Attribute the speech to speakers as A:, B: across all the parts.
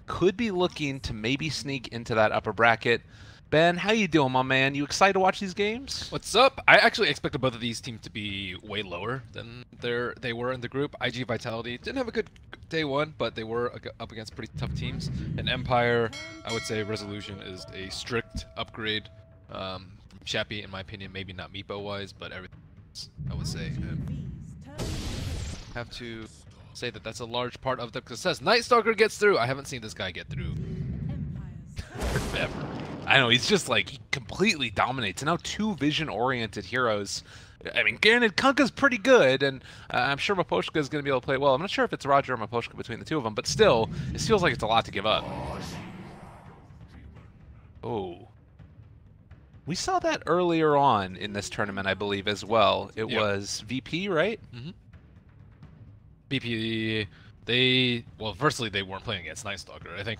A: could be looking to maybe sneak into that upper bracket. Ben, how you doing, my man? You excited to watch these games?
B: What's up? I actually expected both of these teams to be way lower than they were in the group. IG Vitality didn't have a good day one, but they were up against pretty tough teams. And Empire, I would say Resolution is a strict upgrade. Shappy, in my opinion, maybe not Meepo-wise, but everything else, I would say. Have to say that that's a large part of the success. Night Stalker gets through. I haven't seen this guy get through ever.
A: I know, he's just like, he completely dominates. And now two vision-oriented heroes. I mean, granted, Kunkka's pretty good, and I'm sure Miposhka is going to be able to play well. I'm not sure if it's Roger or Miposhka between the two of them, but still, it feels like it's a lot to give up. Oh. We saw that earlier on in this tournament, I believe, as well. It was VP, right?
B: Mm-hmm. VP, well, firstly, they weren't playing against Night Stalker. I think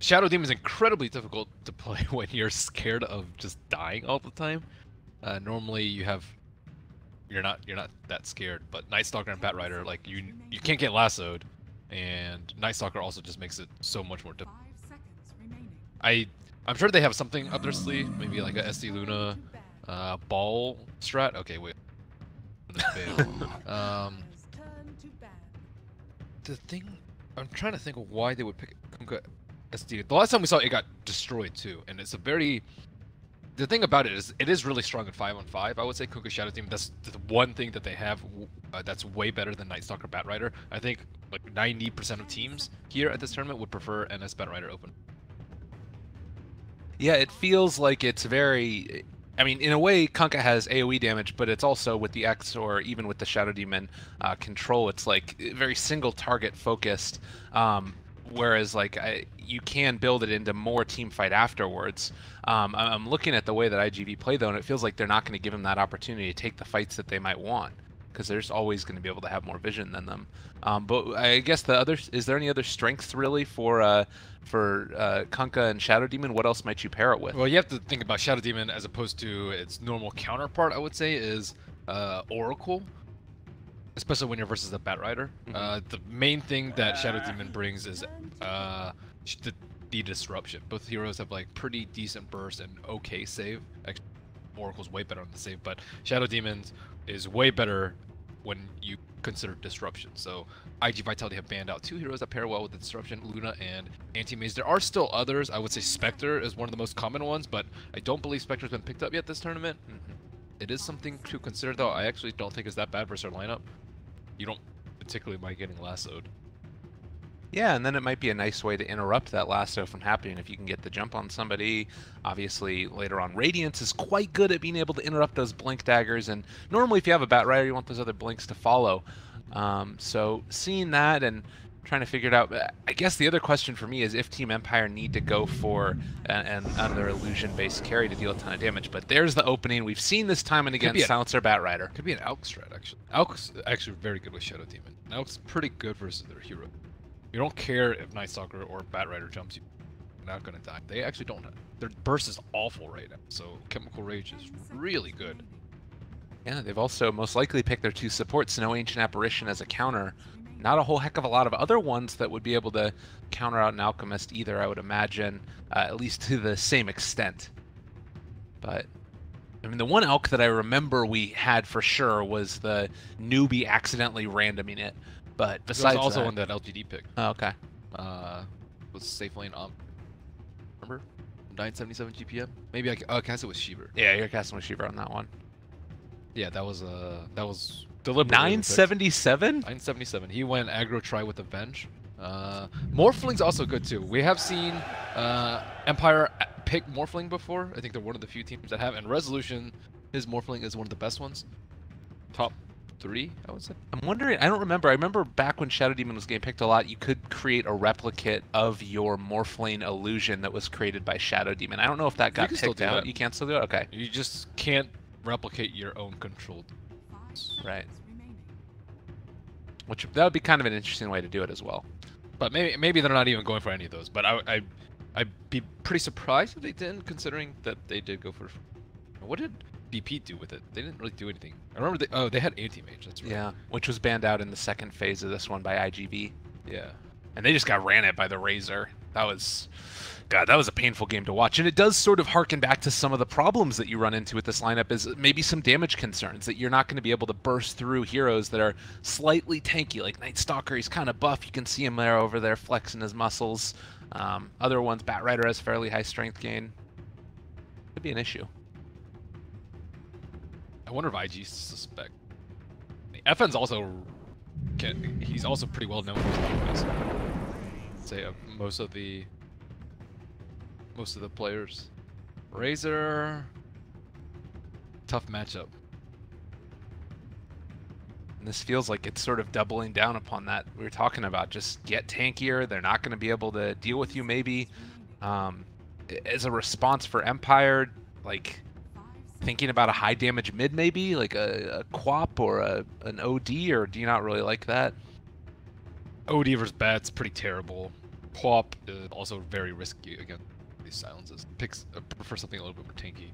B: Shadow Demon is incredibly difficult to play when you're scared of just dying all the time. Normally, you're not that scared, but Night Stalker and Batrider, like you can't get lassoed, and Night Stalker also just makes it so much more difficult. I'm sure they have something up their sleeve, maybe like a SD Luna ball strat. Okay, wait. The thing, I'm trying to think of why they would pick Kunkka SD. The last time we saw it got destroyed too, and it's a very. The thing about it is really strong at 5-on-5. I would say Kunkka Shadow Team. That's the one thing that they have that's way better than Night Stalker Batrider. I think like 90% of teams here at this tournament would prefer NS Batrider Open.
A: Yeah, it feels like it's very. I mean, in a way, Kunkka has AoE damage, but it's also with the X or even with the Shadow Demon control, it's like very single target focused. Whereas, like, you can build it into more team fight afterwards. I'm looking at the way that IGV play, though, and it feels like they're not going to give them that opportunity to take the fights that they might want, because there's always going to be able to have more vision than them. But I guess is there any other strengths really for Kunkka and Shadow Demon? What else might you pair it with?
B: Well, you have to think about Shadow Demon as opposed to its normal counterpart, I would say, is Oracle. Especially when you're versus a Batrider. The main thing that Shadow Demon brings is the disruption. Both heroes have like pretty decent burst and okay save. Actually, Oracle's way better on the save, but Shadow Demon is way better when you consider disruption. So IG Vitality have banned out two heroes that pair well with the disruption, Luna and Anti-Mage. There are still others. I would say Spectre is one of the most common ones, but I don't believe Spectre's been picked up yet this tournament. It is something to consider, though. I actually don't think it's that bad versus our lineup. You don't particularly mind getting lassoed.
A: Yeah, and then it might be a nice way to interrupt that lasso from happening if you can get the jump on somebody. Obviously, later on, Radiance is quite good at being able to interrupt those blink daggers, and normally if you have a Batrider, you want those other blinks to follow. So seeing that and trying to figure it out, I guess the other question for me is if Team Empire need to go for another illusion-based carry to deal a ton of damage. But there's the opening. We've seen this time and again, Silencer Batrider.
B: Could be an Alk strat, actually. Alk's actually very good with Shadow Demon. Alk's pretty good versus their hero. You don't care if Night Stalker or Batrider jumps you. You're not going to die. They actually don't. Their burst is awful right now, so Chemical Rage is really good.
A: Yeah, they've also most likely picked their two supports, No Ancient Apparition as a counter. Not a whole heck of a lot of other ones that would be able to counter out an Alchemist either, I would imagine, at least to the same extent. But, I mean, the one Alch that I remember we had for sure was the Newbee accidentally randoming it. But besides
B: that... There was also
A: that,
B: one that LGD picked.
A: Oh, okay.
B: Was safe lane remember? 977 GPM? Maybe I cast it with Sheever.
A: Yeah, you're casting with Sheever on that one.
B: Yeah, that was deliberate.
A: 977?
B: 977. He went aggro try with Avenge. Morphling's also good too. We have seen Empire pick Morphling before. I think they're one of the few teams that have. And Resolution, his Morphling is one of the best ones. Top 3, I would say.
A: I'm wondering, I don't remember. I remember back when Shadow Demon was getting picked a lot, you could create a replicate of your Morphling illusion that was created by Shadow Demon. I don't know if that got picked out. You can still do it? Okay.
B: You just can't replicate your own controlled.
A: Right. Which that would be kind of an interesting way to do it as well.
B: But maybe they're not even going for any of those. But I'd be pretty surprised if they didn't, considering that they did go for. What did BP do with it? They didn't really do anything. I remember they had Anti-Mage. That's right.
A: Yeah, which was banned out in the second phase of this one by IGV.
B: Yeah.
A: And they just got ran at by the Razor. That was, God, that was a painful game to watch. And it does sort of harken back to some of the problems that you run into with this lineup, is maybe some damage concerns, that you're not going to be able to burst through heroes that are slightly tanky. Like Night Stalker, he's kind of buff. You can see him there over there flexing his muscles. Other ones, Batrider has fairly high strength gain. Could be an issue.
B: I wonder if IG suspect. FN's also, he's also pretty well known for his defense. Say most of the players. Razor, tough matchup.
A: And this feels like it's sort of doubling down upon that we were talking about. Just get tankier. They're not going to be able to deal with you maybe. As a response for Empire, like thinking about a high damage mid maybe, like a Quap or an OD, or do you not really like that?
B: OD versus Bat's pretty terrible. Quap is also very risky against these silences. Prefer something a little bit more tanky.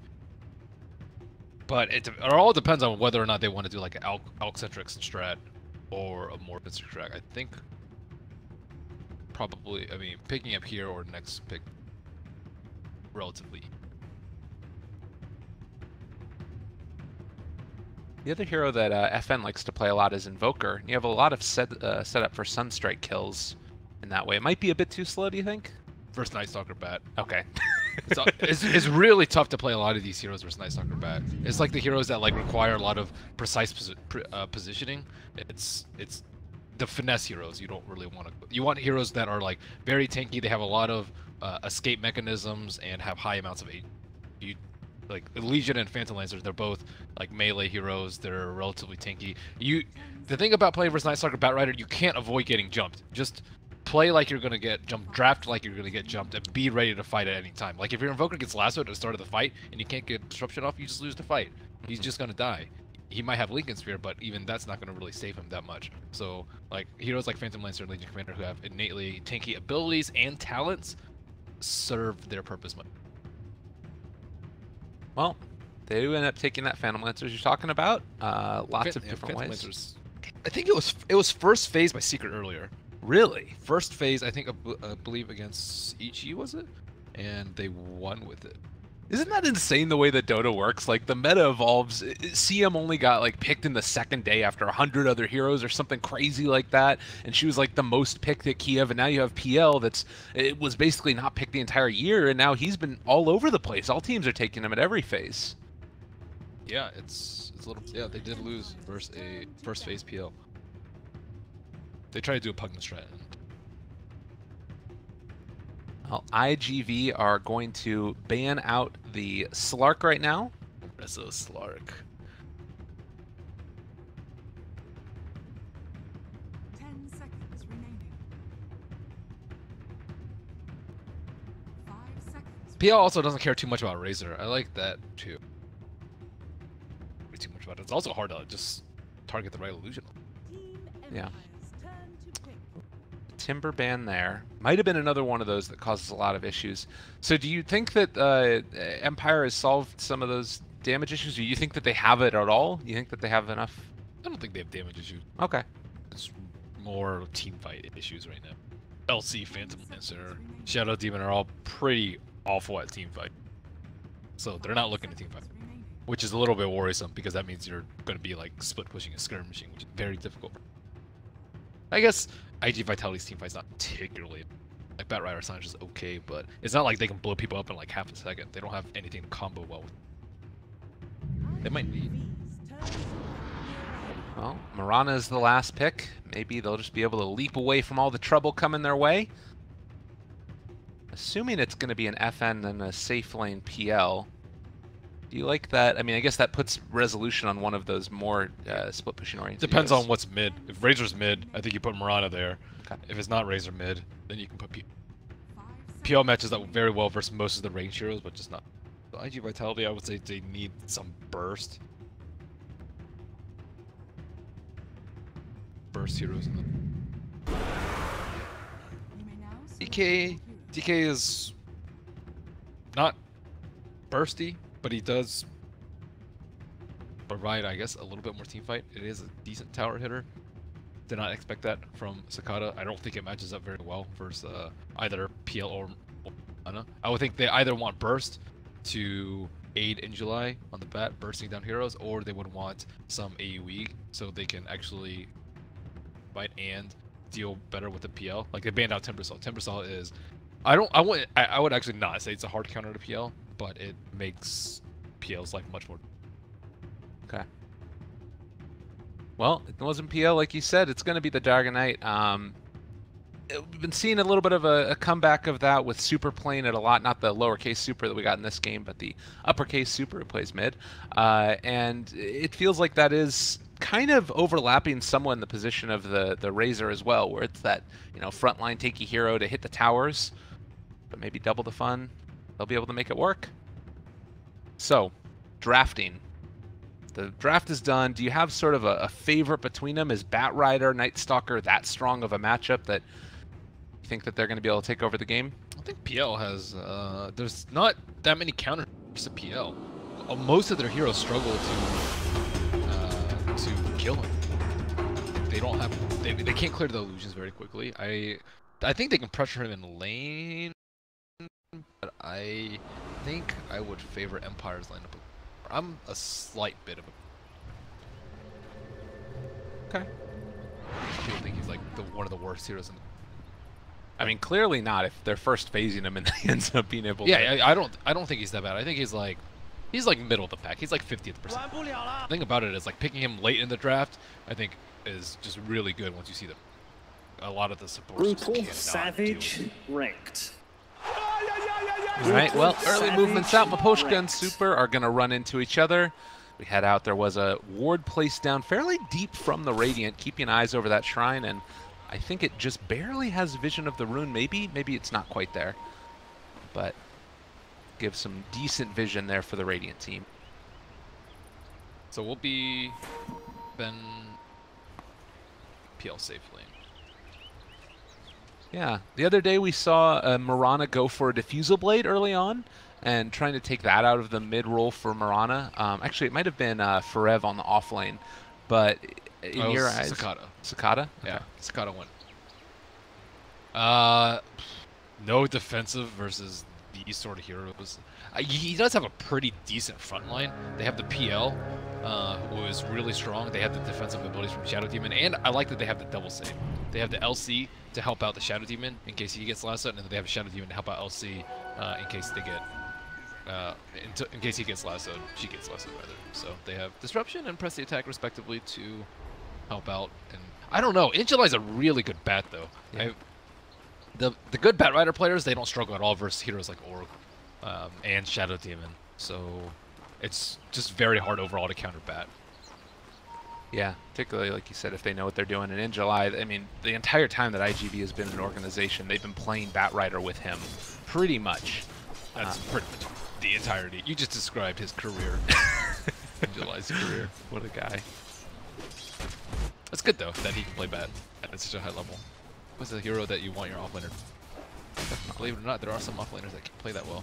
B: But it all depends on whether or not they want to do like an Alc-centric strat or a Morbid-centric strat. I think probably, I mean, picking up here or next pick relatively.
A: The other hero that FN likes to play a lot is Invoker. You have a lot of setup for Sunstrike kills in that way. It might be a bit too slow, do you think?
B: Versus Night Stalker Bat.
A: Okay.
B: It's really tough to play a lot of these heroes versus Night Stalker Bat. It's like the heroes that like require a lot of precise positioning. It's the finesse heroes you don't really want to. You want heroes that are like very tanky. They have a lot of escape mechanisms and have high amounts of HP. Like Legion and Phantom Lancers, they're both like melee heroes. They're relatively tanky. The thing about playing versus Night Stalker Batrider, you can't avoid getting jumped. Just play like you're gonna get jumped, draft like you're gonna get jumped, and be ready to fight at any time. Like if your Invoker gets lassoed at the start of the fight and you can't get disruption off, you just lose the fight. He's just gonna die. He might have Lincoln Sphere, but even that's not gonna really save him that much. So like heroes like Phantom Lancer and Legion Commander who have innately tanky abilities and talents serve their purpose much.
A: Well, they do end up taking that Phantom Lancers you're talking about. Lots of different ways.
B: Lancers, I think it was first phase by Secret earlier.
A: Really?
B: First phase, I think, I believe against Ichi, was it? And they won with it.
A: Isn't that insane the way that Dota works? Like the meta evolves. CM only got like picked in the second day after 100 other heroes or something crazy like that, and she was like the most picked at Kiev. And now you have PL it was basically not picked the entire year, and now he's been all over the place. All teams are taking him at every phase.
B: Yeah, it's a little. Yeah, they did lose versus a first phase PL. They tried to do a Pugna strat.
A: Well, IGV are going to ban out the Slark right now.
B: Rezo Slark.
C: 10 seconds remaining. 5 seconds.
B: PL also doesn't care too much about Razor. I like that too. Way too much about it. It's also hard to just target the right illusion.
A: Yeah. Timber ban there. Might have been another one of those that causes a lot of issues. So do you think that Empire has solved some of those damage issues? Do you think that they have it at all? Do you think that they have enough?
B: I don't think they have damage issues.
A: Okay.
B: It's more team fight issues right now. LC, Phantom Lancer, Shadow Demon are all pretty awful at team fight. So they're not looking to team fight. Which is a little bit worrisome because that means you're going to be like split pushing and skirmishing, which is very difficult. I guess IG Vitality's team fight's not particularly like Batrider Silence is okay, but it's not like they can blow people up in like half a second. They don't have anything to combo well with. They might need.
A: Well, Mirana is the last pick. Maybe they'll just be able to leap away from all the trouble coming their way. Assuming it's going to be an FN and a safe lane PL. Do you like that? I mean, I guess that puts resolution on one of those more split pushing oriented.
B: Depends on what's mid. If Razor's mid, I think you put Mirana there.
A: Okay.
B: If it's not Razor mid, then you can put PL matches up very well versus most of the range heroes, but just not. So IG Vitality, I would say they need some burst. Burst heroes in them. DK is not bursty, but he does provide, I guess, a little bit more team fight. It is a decent tower hitter. did not expect that from Cicada. I don't think it matches up very well versus either PL or Ana. I would think they either want Burst to aid in July on the bat, bursting down heroes, or they would want some AoE so they can actually fight and deal better with the PL. Like they banned out Timbersaw. Timbersaw is, I would actually not say it's a hard counter to PL, but it makes PL's life much more.
A: Okay. Well, it wasn't PL like you said. It's going to be the Dragonite. We've been seeing a little bit of a comeback of that with Super playing it a lot. Not the lowercase Super that we got in this game, but the uppercase Super who plays mid. And it feels like that is kind of overlapping somewhat in the position of the Razor as well, where it's that, you know, frontline tanky hero to hit the towers, but maybe double the fun. They'll be able to make it work. So, drafting. The draft is done. Do you have sort of a favorite between them? Is Batrider, Night Stalker that strong of a matchup that you think that they're going to be able to take over the game?
B: I think PL has, there's not that many counters to PL. Most of their heroes struggle to kill him. They don't have, they can't clear the illusions very quickly. I think they can pressure him in lane, but I think I would favor Empire's lineup. I'm a slight bit of a...
A: Okay.
B: People think he's like one of the worst heroes in the...
A: I mean, clearly not if they're first phasing him and he ends up being able to...
B: Yeah, I don't think he's that bad. I think he's like middle of the pack. He's like 50th percent. The thing about it is like picking him late in the draft, I think is just really good once you see them. A lot of the supports
D: Brutal Savage ranked.
A: All right, well, early movements out. Maposhka and Super are going to run into each other. We head out. There was a ward placed down fairly deep from the Radiant, keeping eyes over that shrine, and I think it just barely has vision of the rune. Maybe it's not quite there, but gives some decent vision there for the Radiant team.
B: So we'll be Ben PL safely.
A: Yeah, the other day we saw Mirana go for a Diffusal Blade early on and trying to take that out of the mid role for Mirana. Actually, it might have been Forev on the off lane, but in your eyes...
B: Cicada.
A: Cicada?
B: Yeah,
A: Okay.
B: Cicada won. No defensive versus these sort of heroes. He does have a pretty decent front line. They have the PL, who is really strong. They have the defensive abilities from Shadow Demon, and I like that they have the double save. They have the LC to help out the Shadow Demon in case he gets lassoed, and then they have a Shadow Demon to help out LC in case they get in case he gets lassoed, she gets lassoed rather. So they have Disruption and Press the Attack respectively to help out. And I don't know, Injulai's a really good bat though.
A: Yeah.
B: The good Batrider players, they don't struggle at all versus heroes like Oracle and Shadow Demon. So it's just very hard overall to counter Bat.
A: Yeah, particularly like you said, if they know what they're doing. And in July, I mean, the entire time that IGV has been an organization, they've been playing Batrider with him, pretty much.
B: That's pretty much the entirety. You just described his career. July's career.
A: What a guy.
B: It's good though that he can play Bat at such a high level. What's the hero that you want your offlaner? Believe it or not, there are some offlaners that can play that well.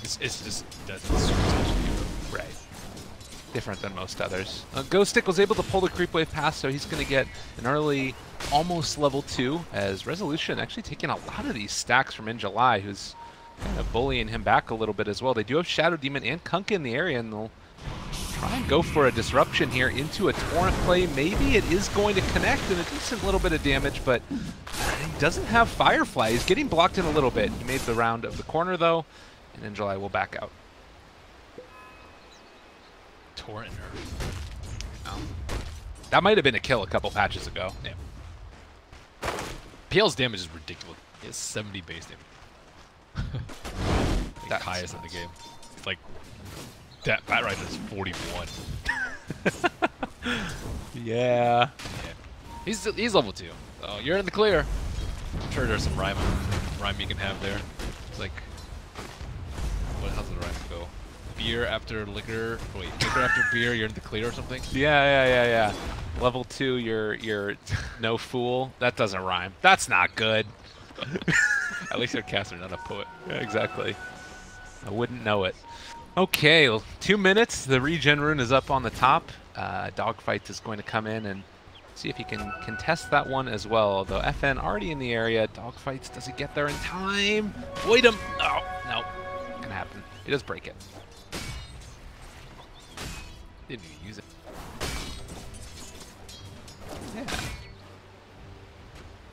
B: It's just that's a super special hero.
A: Right. Different than most others. Ghostic was able to pull the creep wave past, so he's going to get an early, almost level 2, as Resolution actually taking a lot of these stacks from In July, who's kind of bullying him back a little bit as well. They do have Shadow Demon and Kunkka in the area, and they'll try and go for a disruption here into a Torrent play. Maybe it is going to connect and a decent little bit of damage, but he doesn't have Firefly. He's getting blocked in a little bit. He made the round of the corner, though, and In July will back out.
B: Torrent.
A: That might have been a kill a couple patches ago.
B: Yeah. PL's damage is ridiculous. He has 70 base damage. That's highest in the game. It's like that Batrider is 41.
A: Yeah.
B: He's level 2. So you're in the clear. I'm sure there's some rhyme you can have there. It's like, how's the rhyme go? Beer after liquor. Wait, liquor after beer. You're in the clear or something.
A: Yeah. Level 2, you're no fool. That doesn't rhyme. That's not good.
B: At least you're a caster, not a poet.
A: Yeah, exactly. I wouldn't know it. Okay, well, 2 minutes. The regen rune is up on the top. Dogfight is going to come in and See if he can contest that one as well. Although FN already in the area. Dogfights, does he get there in time? Void him! Oh, no. Gonna happen. He does break it.
B: Didn't even use it.
A: Yeah.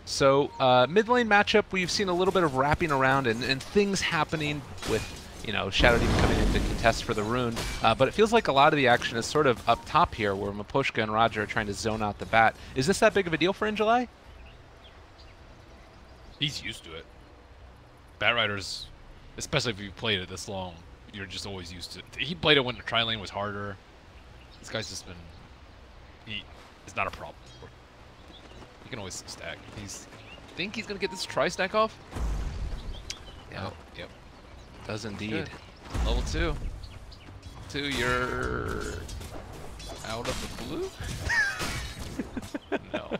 A: So, mid lane matchup, we've seen a little bit of wrapping around and things happening with, you know, Shadow Demon coming in to contest for the rune. But it feels like a lot of the action is sort of up top here, where Miposhka and Roger are trying to zone out the bat. Is this that big of a deal for Injuly?
B: He's used to it. Batriders, especially if you played it this long, you're just always used to it. He played it when the tri-lane was harder. This guy's just been... It's not a problem. He can always stack. Think he's gonna get this tri-stack off?
A: Yeah.
B: Oh, yep.
A: Does indeed.
B: Good. Level 2. 2, you're... out of the blue? No.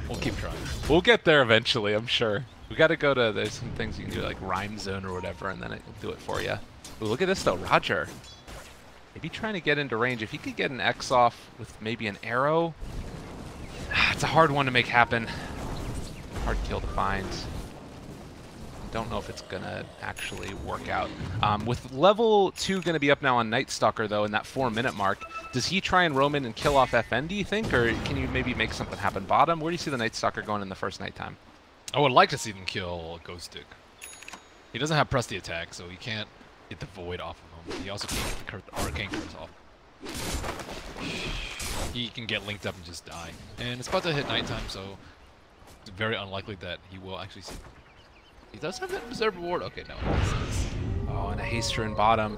B: We'll keep trying.
A: We'll get there eventually, I'm sure. We gotta go to, there's some things you can do like Rhyme Zone or whatever, and then it'll do it for you. Ooh, look at this though, Roger. Maybe trying to get into range. If he could get an X off with maybe an arrow, it's a hard one to make happen. Hard kill to find. Don't know if it's gonna actually work out. With level 2 gonna be up now on Night Stalker though, in that 4-minute mark, does he try and roam in and kill off FN, do you think? Or can you maybe make something happen bottom? Where do you see the Night Stalker going in the first nighttime?
B: I would like to see them kill Ghost Stick. He doesn't have press the attack, so he can't get the Void off of him. He also can't get the Arcane Curse off. He can get linked up and just die. And it's about to hit nighttime, so it's very unlikely that he will actually see. He does have that Reserve Reward. Okay, no.
A: Oh, and a Haster in bottom.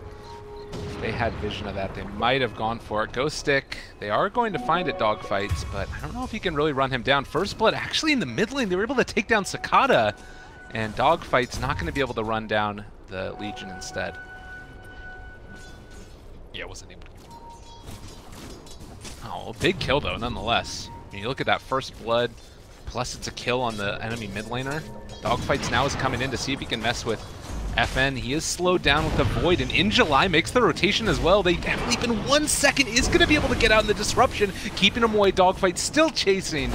A: If they had vision of that, they might have gone for it. Ghost Stick, they are going to find it dogfights, but I don't know if he can really run him down. First Blood, actually in the mid lane, they were able to take down Cicada, and Dogfight's not going to be able to run down the Legion instead.
B: Yeah, wasn't able to.
A: Oh, big kill though, nonetheless. I mean, you look at that First Blood, plus it's a kill on the enemy mid laner. Dogfights now is coming in to see if he can mess with FN. He is slowed down with the Void, and Injuly makes the rotation as well. They have leap in 1 second, is going to be able to get out in the disruption, keeping him away. Dogfight still chasing,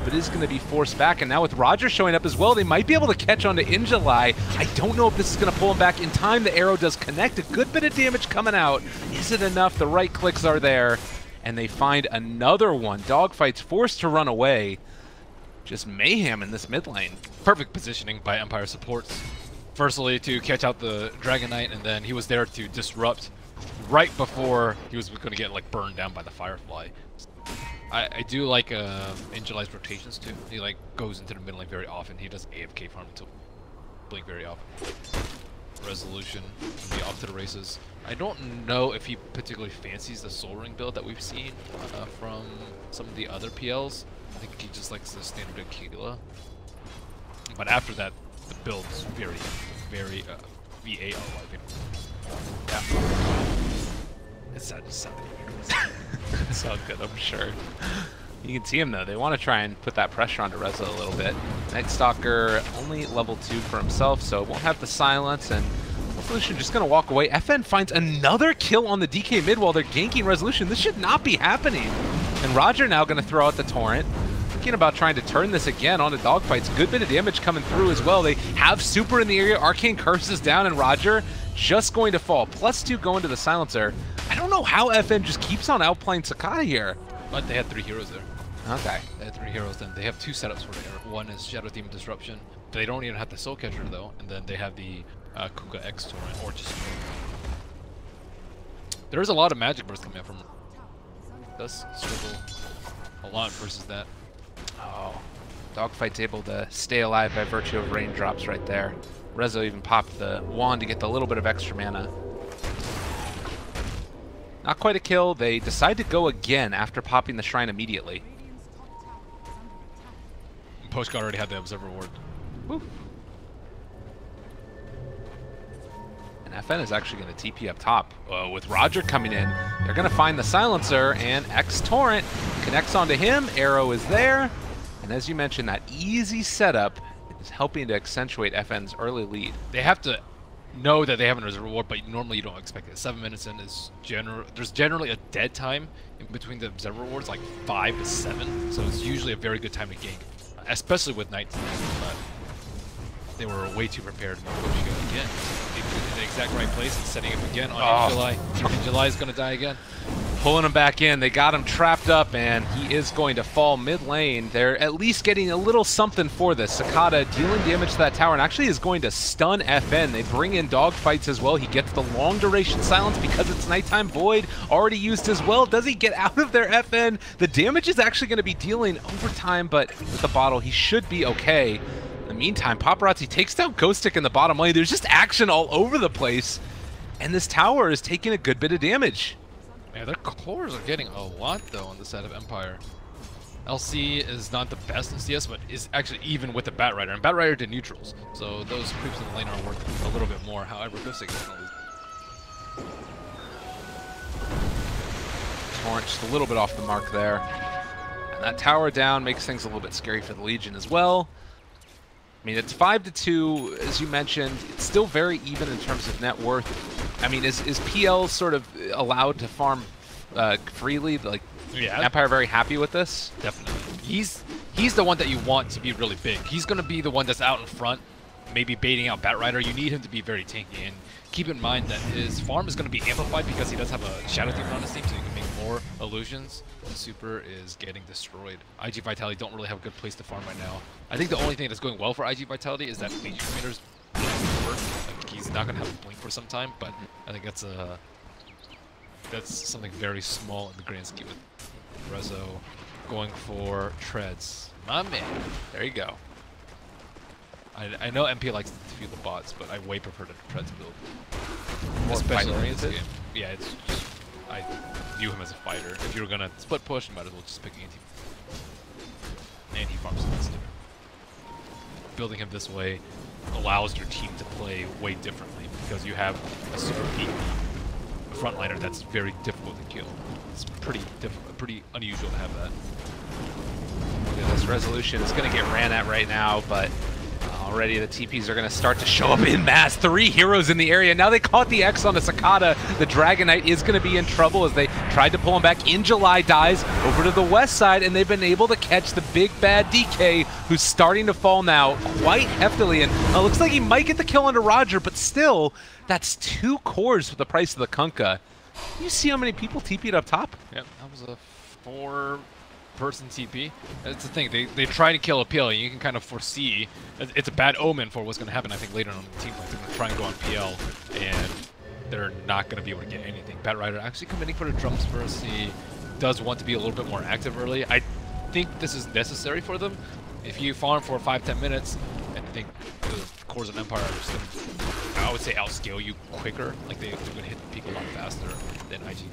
A: but is going to be forced back. And now with Roger showing up as well, they might be able to catch on to Injuly. I don't know if this is going to pull him back in time. The arrow does connect, a good bit of damage coming out. Is it enough? The right clicks are there, and they find another one. Dogfight's forced to run away. Just mayhem in this mid lane.
B: Perfect positioning by Empire supports. Firstly, to catch out the Dragon Knight, and then he was there to disrupt right before he was going to get like burned down by the Firefly. I do like Injuly's rotations too. He like goes into the mid lane very often. He does AFK farm until blink very often. Resolution can be off to the races. I don't know if he particularly fancies the Soul Ring build that we've seen from some of the other PLs. I think he just likes the standard Aquila. But after that, the build is very, very VAR-like. Yeah. It's sad to say.
A: It's all good, I'm sure. You can see him though. They want to try and put that pressure onto Reza a little bit. Night Stalker only level 2 for himself, so won't have the silence, and Resolution just going to walk away. FN finds another kill on the DK mid while they're ganking Resolution. This should not be happening. And Roger now going to throw out the Torrent. Thinking about trying to turn this again onto Dogfights. Good bit of damage coming through as well. They have Super in the area. Arcane Curse is down, and Roger just going to fall. +2 going to the Silencer. I don't know how FN just keeps on outplaying Cicada here.
B: But they had 3 heroes there.
A: Okay.
B: They had 3 heroes then. They have 2 setups for it. One is Shadow Demon Disruption. They don't even have the Soul Catcher though. And then they have the Kuka X Torrent, or just... There is a lot of magic burst coming out from... Does struggle a lot versus that.
A: Oh, Dogfight's able to stay alive by virtue of raindrops right there. Rezo even popped the wand to get the little bit of extra mana. Not quite a kill. They decide to go again after popping the shrine immediately.
B: Poshka already had the Observer Ward.
A: Woo. And FN is actually going to TP up top. With Roger coming in, they're going to find the Silencer, and X Torrent connects onto him. Arrow is there. And as you mentioned, that easy setup is helping to accentuate FN's early lead.
B: They have to know that they have it as a reward, but normally you don't expect it. 7 minutes in is there's generally a dead time in between the observer rewards, like 5 to 7. So it's usually a very good time to gank, especially with night. But they were way too prepared. Again, in the exact right place and setting him again on July. And July is going to die again.
A: Pulling him back in. They got him trapped up, and he is going to fall mid lane. They're at least getting a little something for this. Sakata dealing damage to that tower and actually is going to stun FN. They bring in dogfights as well. He gets the long duration silence because it's nighttime void already used as well. Does he get out of there, FN? The damage is actually going to be dealing overtime, but with the bottle, he should be okay. In the meantime, Paparazzi takes down Ghostic in the bottom lane. There's just action all over the place, and this tower is taking a good bit of damage.
B: Yeah, their cores are getting a lot, though, on the side of Empire. LC is not the best in CS, but is actually even with the Batrider. And Batrider did neutrals, so those creeps in the lane are worth a little bit more. However, Ghostic is going to lose.
A: Torrent just a little bit off the mark there. And that tower down makes things a little bit scary for the Legion as well. I mean, it's 5-2, as you mentioned. It's still very even in terms of net worth. I mean, is PL sort of allowed to farm freely? Like,
B: yeah.
A: Empire very happy with this?
B: Definitely. He's the one that you want to be really big. He's going to be the one that's out in front, maybe baiting out Batrider. You need him to be very tanky. And keep in mind that his farm is going to be amplified because he does have a Shadow Demon on his team, so you can make more illusions. The Super is getting destroyed. IG Vitality don't really have a good place to farm right now. I think the only thing that's going well for IG Vitality is that Mage Commander's work. Like, he's not going to have a blink for some time, but I think that's something very small in the grand scheme with Rezo going for treads. My man.
A: There you go.
B: I know MP likes to defeat the bots, but I way prefer the treads build.
A: More
B: Especially in this
A: fight-oriented?
B: game. Yeah, it's just, I view him as a fighter. If you're gonna split push, you might as well just pick anti. And he farms sensitive. Building him this way allows your team to play way differently because you have a super peak frontliner that's very difficult to kill. It's pretty unusual to have that.
A: Yeah, this resolution is going to get ran at right now, but already the TPs are going to start to show up in mass. 3 heroes in the area. Now they caught the X on the Sakata. The Dragon Knight is going to be in trouble as they tried to pull him back. In July dies over to the west side, and they've been able to catch the big bad DK, who's starting to fall now quite heftily. And it looks like he might get the kill onto Roger, but still, that's 2 cores for the price of the Kunkka. You see how many people TP'd up top?
B: Yep, that was a 4-person TP. That's the thing, they try to kill a PL, and you can kind of foresee, it's a bad omen for what's going to happen, I think, later on in the team fight. They're going to try and go on PL, and they're not going to be able to get anything. Batrider actually committing for the drums first. He does want to be a little bit more active early. I think this is necessary for them. If you farm for 5-10 minutes, and I think the cores of Empire are just going to, I would say, outscale you quicker. Like, they're going to hit the peak a lot faster than IGV.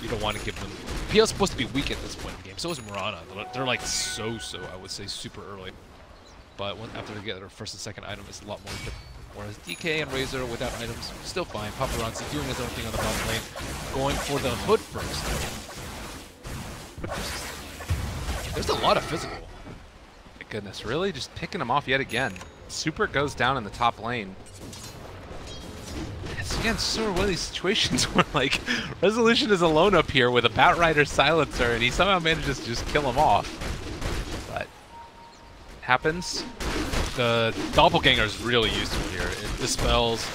B: You don't want to give them... PL's supposed to be weak at this point in the game. So is Mirana. They're like so-so, I would say, super early. But after they get their first and second item, it's a lot more difficult. Whereas DK and Razor without items, still fine. Paparazzi doing his own thing on the bottom lane. Going for the hood first. There's a lot of physical.
A: My goodness, really? Just picking him off yet again. Super goes down in the top lane. It's again sort of one of these situations where, like, Resolution is alone up here with a Batrider silencer, and he somehow manages to just kill him off. But happens.
B: The Doppelganger is really useful here. It dispels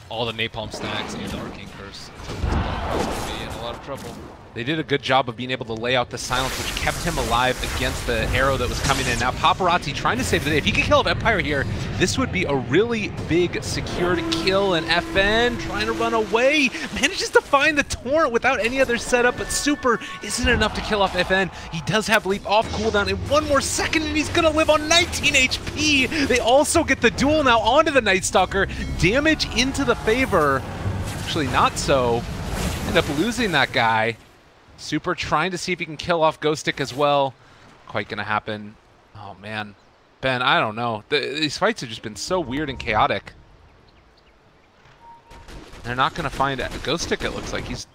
B: all the Napalm stacks and the Arcane Curse. So be in a lot of trouble.
A: They did a good job of being able to lay out the silence, which kept him alive against the arrow that was coming in. Now Paparazzi trying to save the day. If he could kill up Empire here, this would be a really big secured kill. And FN trying to run away, manages to find the Torrent without any other setup, but Super isn't enough to kill off FN. He does have Leap off cooldown in 1 more second, and he's gonna live on 19 HP. They also get the duel now onto the Night Stalker. Damage into the favor. Actually not so. End up losing that guy. Super trying to see if he can kill off Ghostic as well. Quite gonna happen. Oh man. Ben, I don't know. These fights have just been so weird and chaotic. They're not gonna find Ghostic, it looks like. He's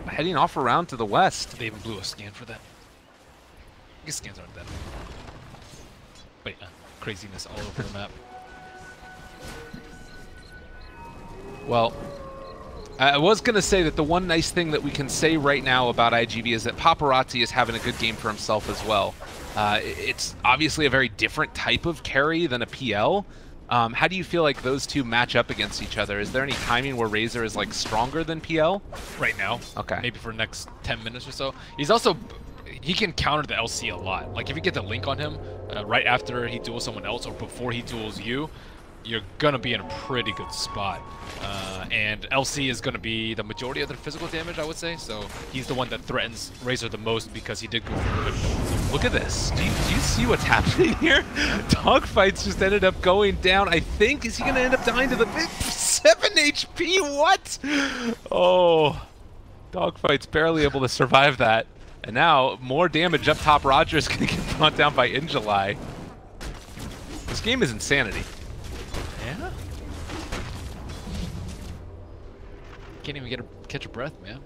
A: heading off around to the west.
B: They even blew a scan for that. I guess scans aren't that. But yeah, craziness all over the map.
A: Well, I was going to say that the one nice thing that we can say right now about IGV is that Paparazzi is having a good game for himself as well. It's obviously a very different type of carry than a PL. How do you feel like those two match up against each other? Is there any timing where Razor is like stronger than PL?
B: Right now.
A: Okay.
B: Maybe for the next 10 minutes or so. He's also, he can counter the LC a lot. Like if you get the link on him right after he duels someone else or before he duels you, you're going to be in a pretty good spot. And LC is going to be the majority of the physical damage, I would say. So he's the one that threatens Razor the most because he did go for good.
A: Look at this. Do you see what's happening here? Dogfights just ended up going down. I think, is he going to end up dying to the 7 HP? What? Oh, Dogfight's barely able to survive that. And now more damage up top. Roger is going to get brought down by Injuly. This game is insanity.
B: Yeah? Can't even catch a breath, man.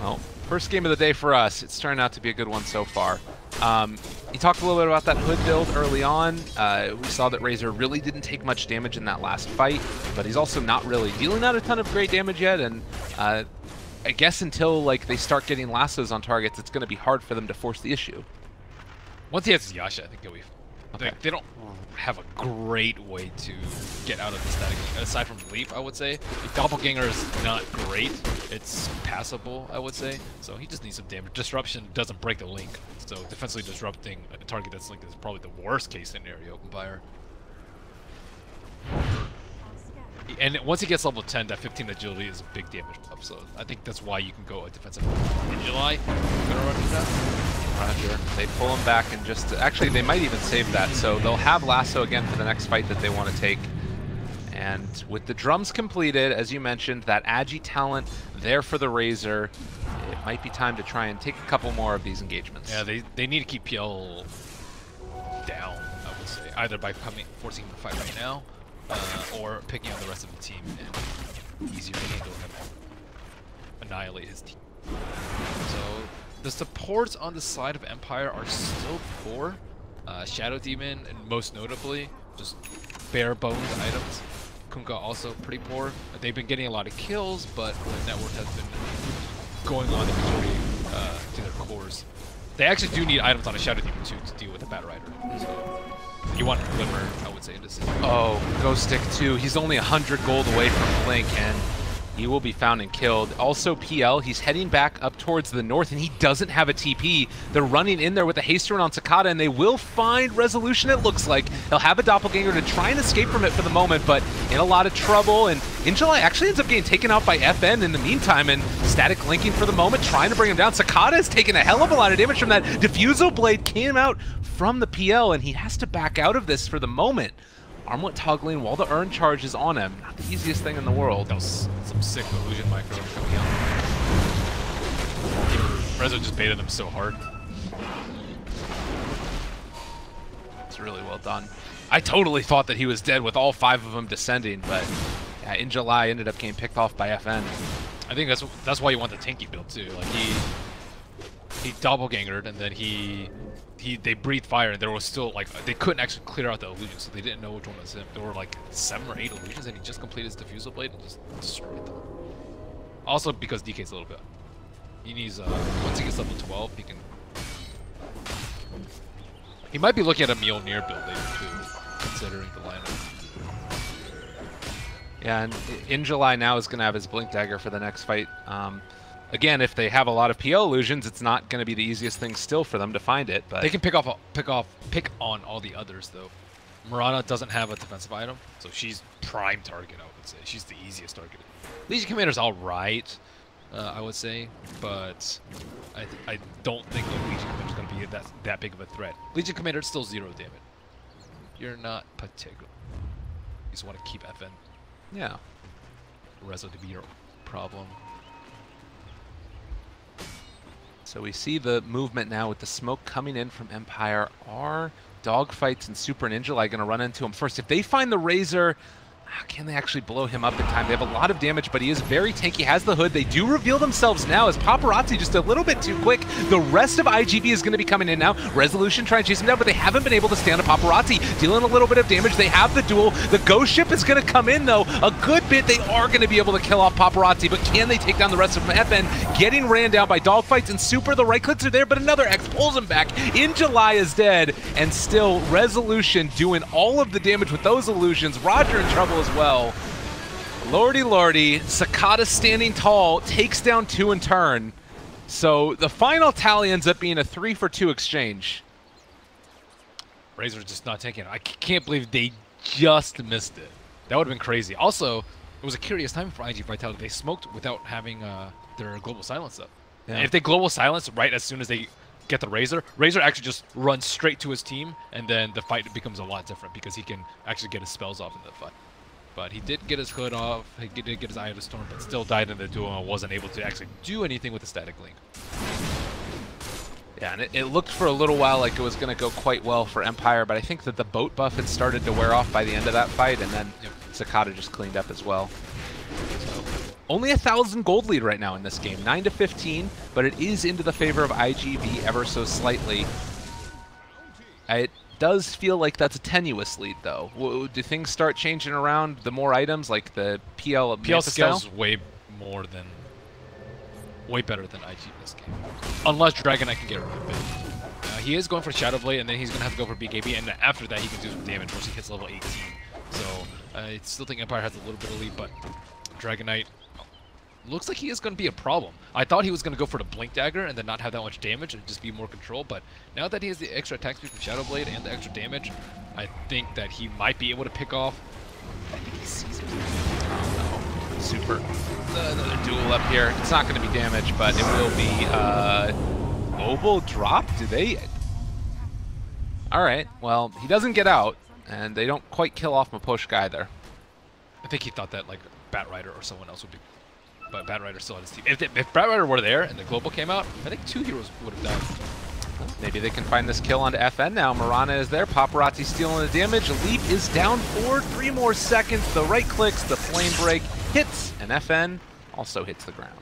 A: Well, first game of the day for us. It's turned out to be a good one so far. You talked a little bit about that Hood build early on. We saw that Razor really didn't take much damage in that last fight, but he's also not really dealing out a ton of great damage yet, and I guess until like they start getting lassos on targets, it's going to be hard for them to force the issue.
B: Once he has his Yasha, I think he'll be...
A: Okay.
B: They don't have a great way to get out of the static. Aside from Leap, I would say. The Doppelganger is not great. It's passable, I would say. So he just needs some damage. Disruption doesn't break the link. So defensively disrupting a target that's linked is probably the worst case scenario, Empire. And once he gets level 10, that 15 agility is a big damage buff. So I think that's why you can go a defensive in July. Gonna run into that.
A: Roger. They pull him back and just... Actually, they might even save that. So they'll have lasso again for the next fight that they want to take. And with the drums completed, as you mentioned, that Agi talent there for the Razor, it might be time to try and take a couple more of these engagements.
B: Yeah, they need to keep PL down, I would say. Either by forcing him to fight right now, or picking out the rest of the team and easier to handle him, annihilate his team. So the supports on the side of Empire are still poor. Shadow Demon, and most notably, just bare bones items. Kunkka also pretty poor. They've been getting a lot of kills, but the network has been going on the majority to their cores. They actually do need items on a Shadow Demon too to deal with the Bat Rider. So you want Glimmer, I would say, in this situation.
A: Oh, Ghost Stick 2. He's only 100 gold away from Blink, and he will be found and killed. Also, PL, he's heading back up towards the north, and he doesn't have a TP. They're running in there with a haste run on Takada, and they will find resolution, it looks like. He'll have a Doppelganger to try and escape from it for the moment, but in a lot of trouble. And Injuly actually ends up getting taken out by FN in the meantime, and Static linking for the moment, trying to bring him down. Takada has taken a hell of a lot of damage from that. Diffusal Blade came out from the PL, and he has to back out of this for the moment. Armlet toggling while the Urn charge is on him. Not the easiest thing in the world.
B: That was some sick illusion micro coming out. Rezo just baited them so hard.
A: It's really well done. I totally thought that he was dead with all 5 of them descending, but yeah, in July ended up getting picked off by FN.
B: I think that's why you want the tanky build too. Like he doppelgangered, and then they breathed fire, and there was still like they couldn't actually clear out the illusions, so they didn't know which one was him. There were like 7 or 8 illusions, and he just completed his Diffusal Blade and just destroyed them. Also because DK's a little bit. He needs once he gets level 12, he can. He might be looking at a Mjolnir build later too, considering the lineup.
A: Yeah, and in July now is going to have his Blink Dagger for the next fight. Again, if they have a lot of PL illusions, it's not going to be the easiest thing still for them to find it. But
B: they can pick on all the others though. Murata doesn't have a defensive item, so she's prime target. I would say she's the easiest target. Legion Commander's all right, I would say, but I don't think like Legion Commander's going to be that big of a threat. Legion Commander's still 0 damage. You're not particular. You just want to keep FN.
A: yeah.
B: Rezo to be your problem.
A: So we see the movement now with the smoke coming in from Empire. Are Dogfights and Super and Injuly going to run into him first? If they find the Razor, Can they actually blow him up in time? They have a lot of damage, but he is very tanky, has the hood. They do reveal themselves now as Paparazzi just a little bit too quick. The rest of IGV is going to be coming in now. Resolution trying to chase him down, but they haven't been able to stand up Paparazzi. Dealing a little bit of damage. They have the duel. The Ghost Ship is going to come in, though. A good bit. They are going to be able to kill off Paparazzi, but can they take down the rest of them? FN getting ran down by dogfights and Super. The right clicks are there, but another X pulls him back. In July is dead, and still Resolution doing all of the damage with those illusions. Roger in trouble as well. Lordy lordy, Cicada standing tall, takes down 2 in turn. So the final tally ends up being a 3-for-2 exchange.
B: Razor's just not taking it. I can't believe they just missed it. That would have been crazy. Also, it was a curious time for IG Vitality. They smoked without having their global silence up. Yeah. And if they global silence right as soon as they get the Razor, Razor actually just runs straight to his team, and then the fight becomes a lot different because he can actually get his spells off in the fight. But he did get his hood off, he did get his Eye of the Storm, but still died in the duel and wasn't able to actually do anything with the static link.
A: Yeah, and it looked for a little while like it was going to go quite well for Empire, but I think that the boat buff had started to wear off by the end of that fight, and then Cicada just cleaned up as well. So, only 1,000 gold lead right now in this game, 9-15, but it is into the favor of IGV ever so slightly. It does feel like that's a tenuous lead, though. Do things start changing around the more items, like the PL
B: scales way better than IG in this game. Unless Dragon Knight can get a really big. He is going for Shadow Blade, and then he's going to have to go for BKB, and after that he can do some damage once he hits level 18. So I still think Empire has a little bit of lead, but Dragon Knight looks like he is going to be a problem. I thought he was going to go for the Blink Dagger and then not have that much damage and just be more control, but now that he has the extra attack speed from Shadow Blade and the extra damage, I think that he might be able to pick off. I think he sees him.
A: Oh no. Super. Another duel up here. It's not going to be damage, but it will be global drop? Do they? Alright, well, he doesn't get out, and they don't quite kill off Maposhka either.
B: I think he thought that like Batrider or someone else would be, but Batrider still had his team. If Batrider were there and the global came out, I think 2 heroes would have died.
A: Maybe they can find this kill onto FN now. Marana is there. Paparazzi stealing the damage. Leap is down forward. 3 more seconds. The right clicks, the flame break hits, and FN also hits the ground.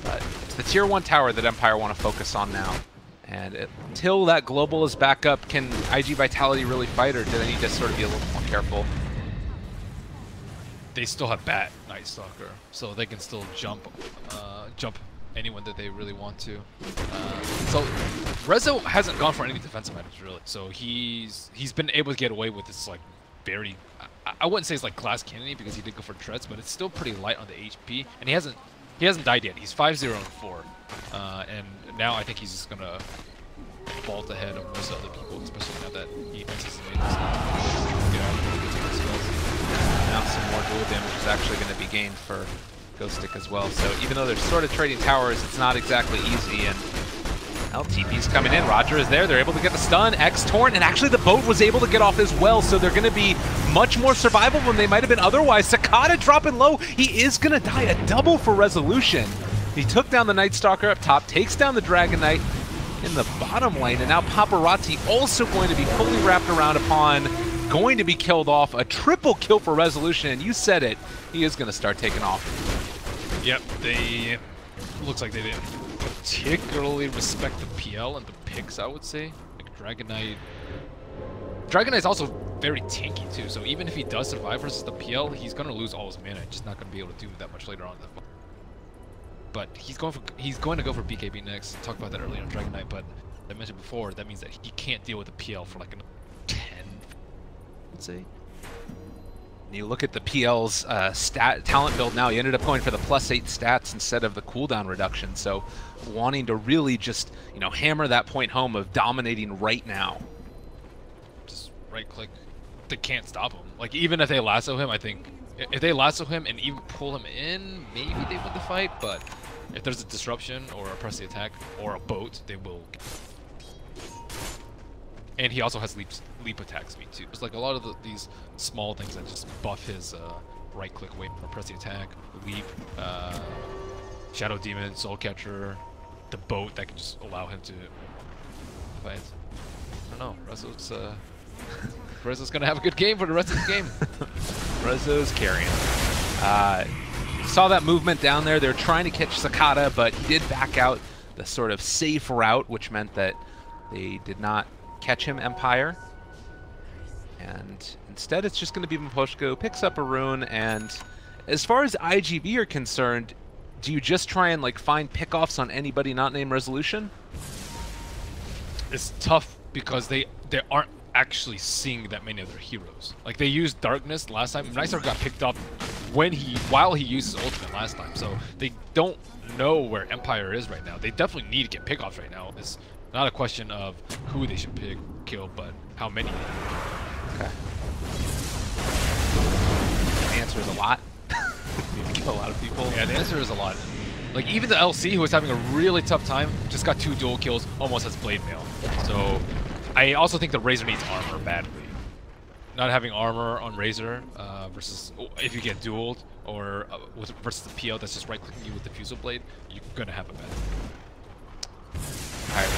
A: But it's the tier 1 tower that Empire want to focus on now. And until that global is back up, can IG Vitality really fight, or do they need to sort of be a little more careful?
B: They still have Bat Night Stalker, so they can still jump anyone that they really want to. So Rezo hasn't gone for any defensive items really, so he's been able to get away with this like very, I wouldn't say it's like glass cannon because he did go for treads, but it's still pretty light on the HP, and he hasn't died yet. He's 5-0 and 4, and now I think he's just gonna vault ahead of most other people, especially now that he anticipates
A: now some more dual damage is actually going to be gained for Ghostic as well. So even though they're sort of trading towers, it's not exactly easy. And LTP's coming in. Roger is there. They're able to get the stun. X-Torrent, and actually the boat was able to get off as well. So they're going to be much more survivable than they might have been otherwise. Cicada dropping low. He is going to die. A double for Resolution. He took down the Night Stalker up top, takes down the Dragon Knight in the bottom lane, and now Paparazzi also going to be fully wrapped around upon, going to be killed off. A triple kill for Resolution, and you said it, he is going to start taking off.
B: Yep, they looks like they didn't particularly respect the PL and the picks, I would say. Like Dragon Knight's also very tanky too, so even if he does survive versus the PL, he's going to lose all his mana, just not going to be able to do that much later on in the fight. But he's going to go for BKB next. I talked about that earlier on Dragon Knight, but as I mentioned before, that means that he can't deal with the PL for like 10, let's say. You look at the PL's talent build now, he ended up going for the +8 stats instead of the cooldown reduction, so wanting to really just, you know, hammer that point home of dominating right now. Just right click. They can't stop him. Like, even if they lasso him, I think, if they lasso him and even pull him in, maybe they win the fight, but if there's a disruption or a press the attack or a boat, they will. And he also has leap attack speed too. It's like a lot of these small things that just buff his right click away from press the attack, leap, Shadow Demon, Soul Catcher, the boat that can just allow him to fight. I don't know, Rezo's Rezo's gonna have a good game for the rest of the game.
A: Rezo's carrying. Saw that movement down there. They're trying to catch Cicada, but he did back out the sort of safe route, which meant that they did not catch him, Empire. And instead, it's just going to be Miposhko picks up a rune. And as far as IGV are concerned, do you just try and like find pickoffs on anybody not named Resolution?
B: It's tough because they aren't actually seeing that many of their heroes. Like they used Darkness last time. Nystar got picked up while he used his ultimate last time. So they don't know where Empire is right now. They definitely need to get pickoffs right now. It's not a question of who they should kill, but how many.
A: Okay. The answer is a lot. You need to kill a lot of people.
B: Yeah, the answer is a lot. Like even the LC, who was having a really tough time, just got 2 dual kills, almost has Blade Mail. So I also think the Razor needs armor badly. Not having armor on Razor versus if you get dueled or versus the PO that's just right-clicking you with the Fusel Blade, you're gonna have a bad.
A: Alright,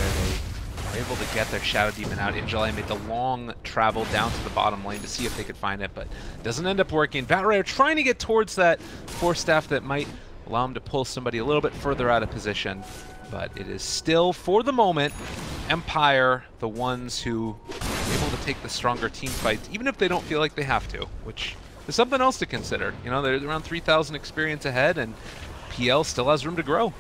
A: they were able to get their Shadow Demon out. Injali made the long travel down to the bottom lane to see if they could find it, but doesn't end up working. Batrider trying to get towards that Force Staff that might allow him to pull somebody a little bit further out of position. But it is still, for the moment, Empire, the ones who are able to take the stronger team fights, even if they don't feel like they have to, which is something else to consider. You know, they're around 3,000 experience ahead, and PL still has room to grow.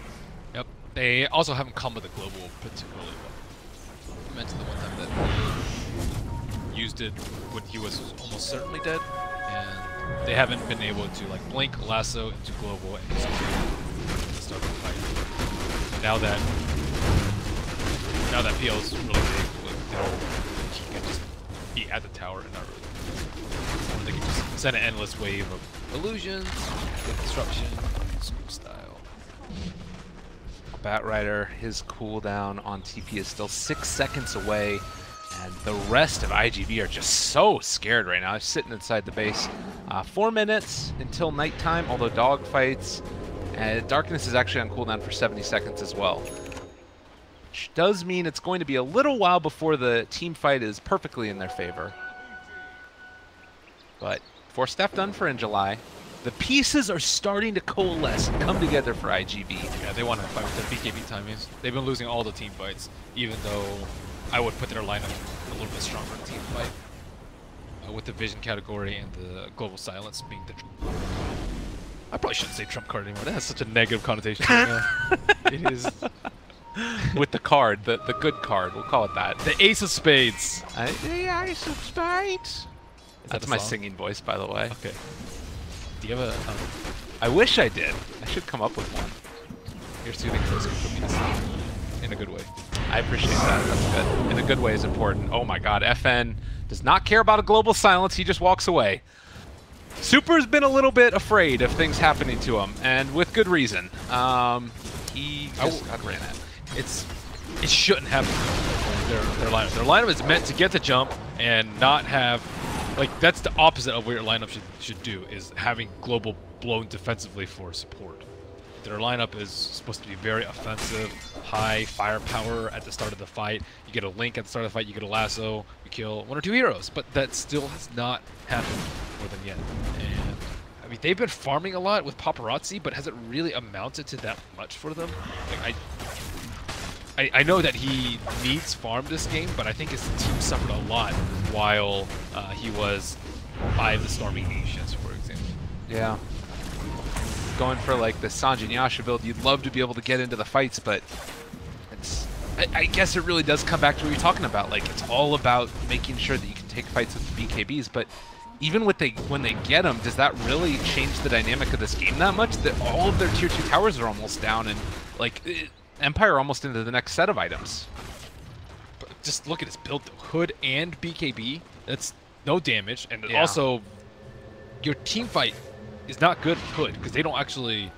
B: Yep. They also haven't come with a global particularly well. I mentioned the one time that he used it when he was almost certainly dead, and they haven't been able to like blink, lasso into global, and just start the fight. Now that PL's really big, he can just be at the tower and not really. They can just send an endless wave of illusions, disruption, scoop style.
A: Batrider, his cooldown on TP is still 6 seconds away, and the rest of IGV are just so scared right now. They're sitting inside the base. 4 minutes until nighttime, although dogfights. And Darkness is actually on cooldown for 70 seconds as well. Which does mean it's going to be a little while before the team fight is perfectly in their favor. But 4 staff done for in July. The pieces are starting to coalesce and come together for IGV.
B: Yeah, they want to fight with their BKB timings. They've been losing all the team fights, even though I would put their lineup a little bit stronger in team fight. With the vision category and the global silence being the... I probably shouldn't say trump card anymore. That has such a negative connotation. It is.
A: With the card, the good card, we'll call it that.
B: The Ace of Spades.
A: The Ace of Spades. That's my singing voice, by the way.
B: Okay. Do you have a...
A: I wish I did. I should come up with one.
B: You're soothing voice for me to sing in a good way.
A: I appreciate that. That's good. In a good way is important. Oh my god, FN does not care about a global silence. He just walks away. Super's been a little bit afraid of things happening to him, and with good reason. He just got ran at.
B: It shouldn't happen. Their lineup. Their lineup is meant to get the jump and not have, like, that's the opposite of what your lineup should do, is having global blown defensively for support. Their lineup is supposed to be very offensive, high firepower at the start of the fight. You get a link at the start of the fight, you get a lasso, you kill 1 or 2 heroes, but that still has not happened for them yet. And I mean, they've been farming a lot with Paparazzi, but has it really amounted to that much for them? Like, I know that he needs farm this game, but I think his team suffered a lot while he was by the Stormy Ancients, for example.
A: Yeah. Going for like the Sanjin Yasha build, you'd love to be able to get into the fights, but it's, I guess it really does come back to what you're talking about. Like, it's all about making sure that you can take fights with the BKBs, but even when they get them, does that really change the dynamic of this game that much? That all of their tier 2 towers are almost down, and like Empire almost into the next set of items.
B: But just look at his build though. Hood and BKB, that's no damage, and also your team fight is not good with Hood, because they don't actually,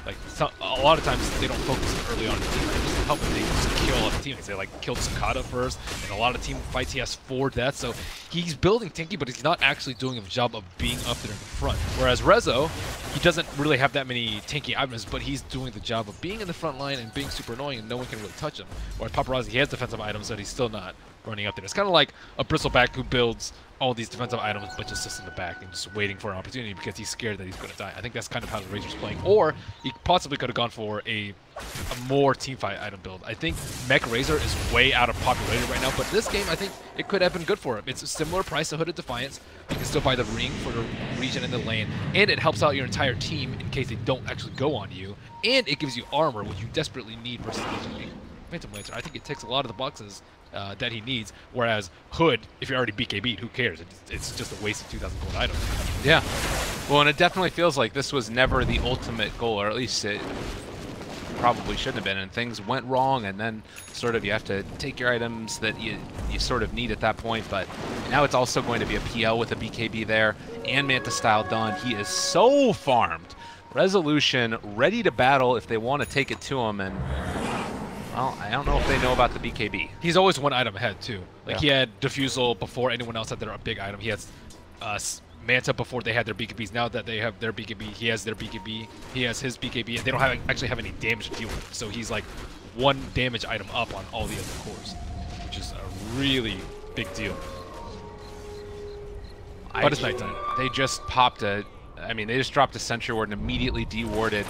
B: like, a lot of times they don't focus early on in the team fight. Just to help them, they just kill a team. They like killed Cicada first, and a lot of team fights he has 4 deaths, so he's building tanky, but he's not actually doing a job of being up there in the front. Whereas Rezo, he doesn't really have that many tanky items, but he's doing the job of being in the front line and being super annoying, and no one can really touch him. Whereas Paparazzi, he has defensive items that he's still not running up there. It's kind of like a bristleback who builds all these defensive items but just sits in the back and just waiting for an opportunity because he's scared that he's going to die. I think that's kind of how the Razor's playing. Or he possibly could have gone for a more teamfight item build. I think Mech Razor is way out of popularity right now, but this game, I think it could have been good for him. It's a similar price to Hooded Defiance. You can still buy the ring for the region in the lane, and it helps out your entire team in case they don't actually go on you, and it gives you armor, which you desperately need versus LGD. Phantom Lancer, I think it ticks a lot of the boxes that he needs, whereas Hood, if you're already BKB'd, who cares? It's just a waste of 2,000 gold items.
A: Yeah. Well, and it definitely feels like this was never the ultimate goal, or at least it probably shouldn't have been, and things went wrong, and then sort of you have to take your items that you sort of need at that point, but now it's also going to be a PL with a BKB there, and Manta Style done. He is so farmed. Resolution ready to battle if they want to take it to him, and well, I don't know if they know about the BKB.
B: He's always one item ahead, too. Like,
A: yeah.
B: He had Diffusal before anyone else had their big item. He has Manta before they had their BKBs. Now that they have their BKB, he has their BKB. He has his BKB, and they don't actually have any damage to deal with. So he's like one damage item up on all the other cores, which is a really big deal. But it's nighttime.
A: They just popped a... I mean, they just dropped a Sentry Ward and immediately dewarded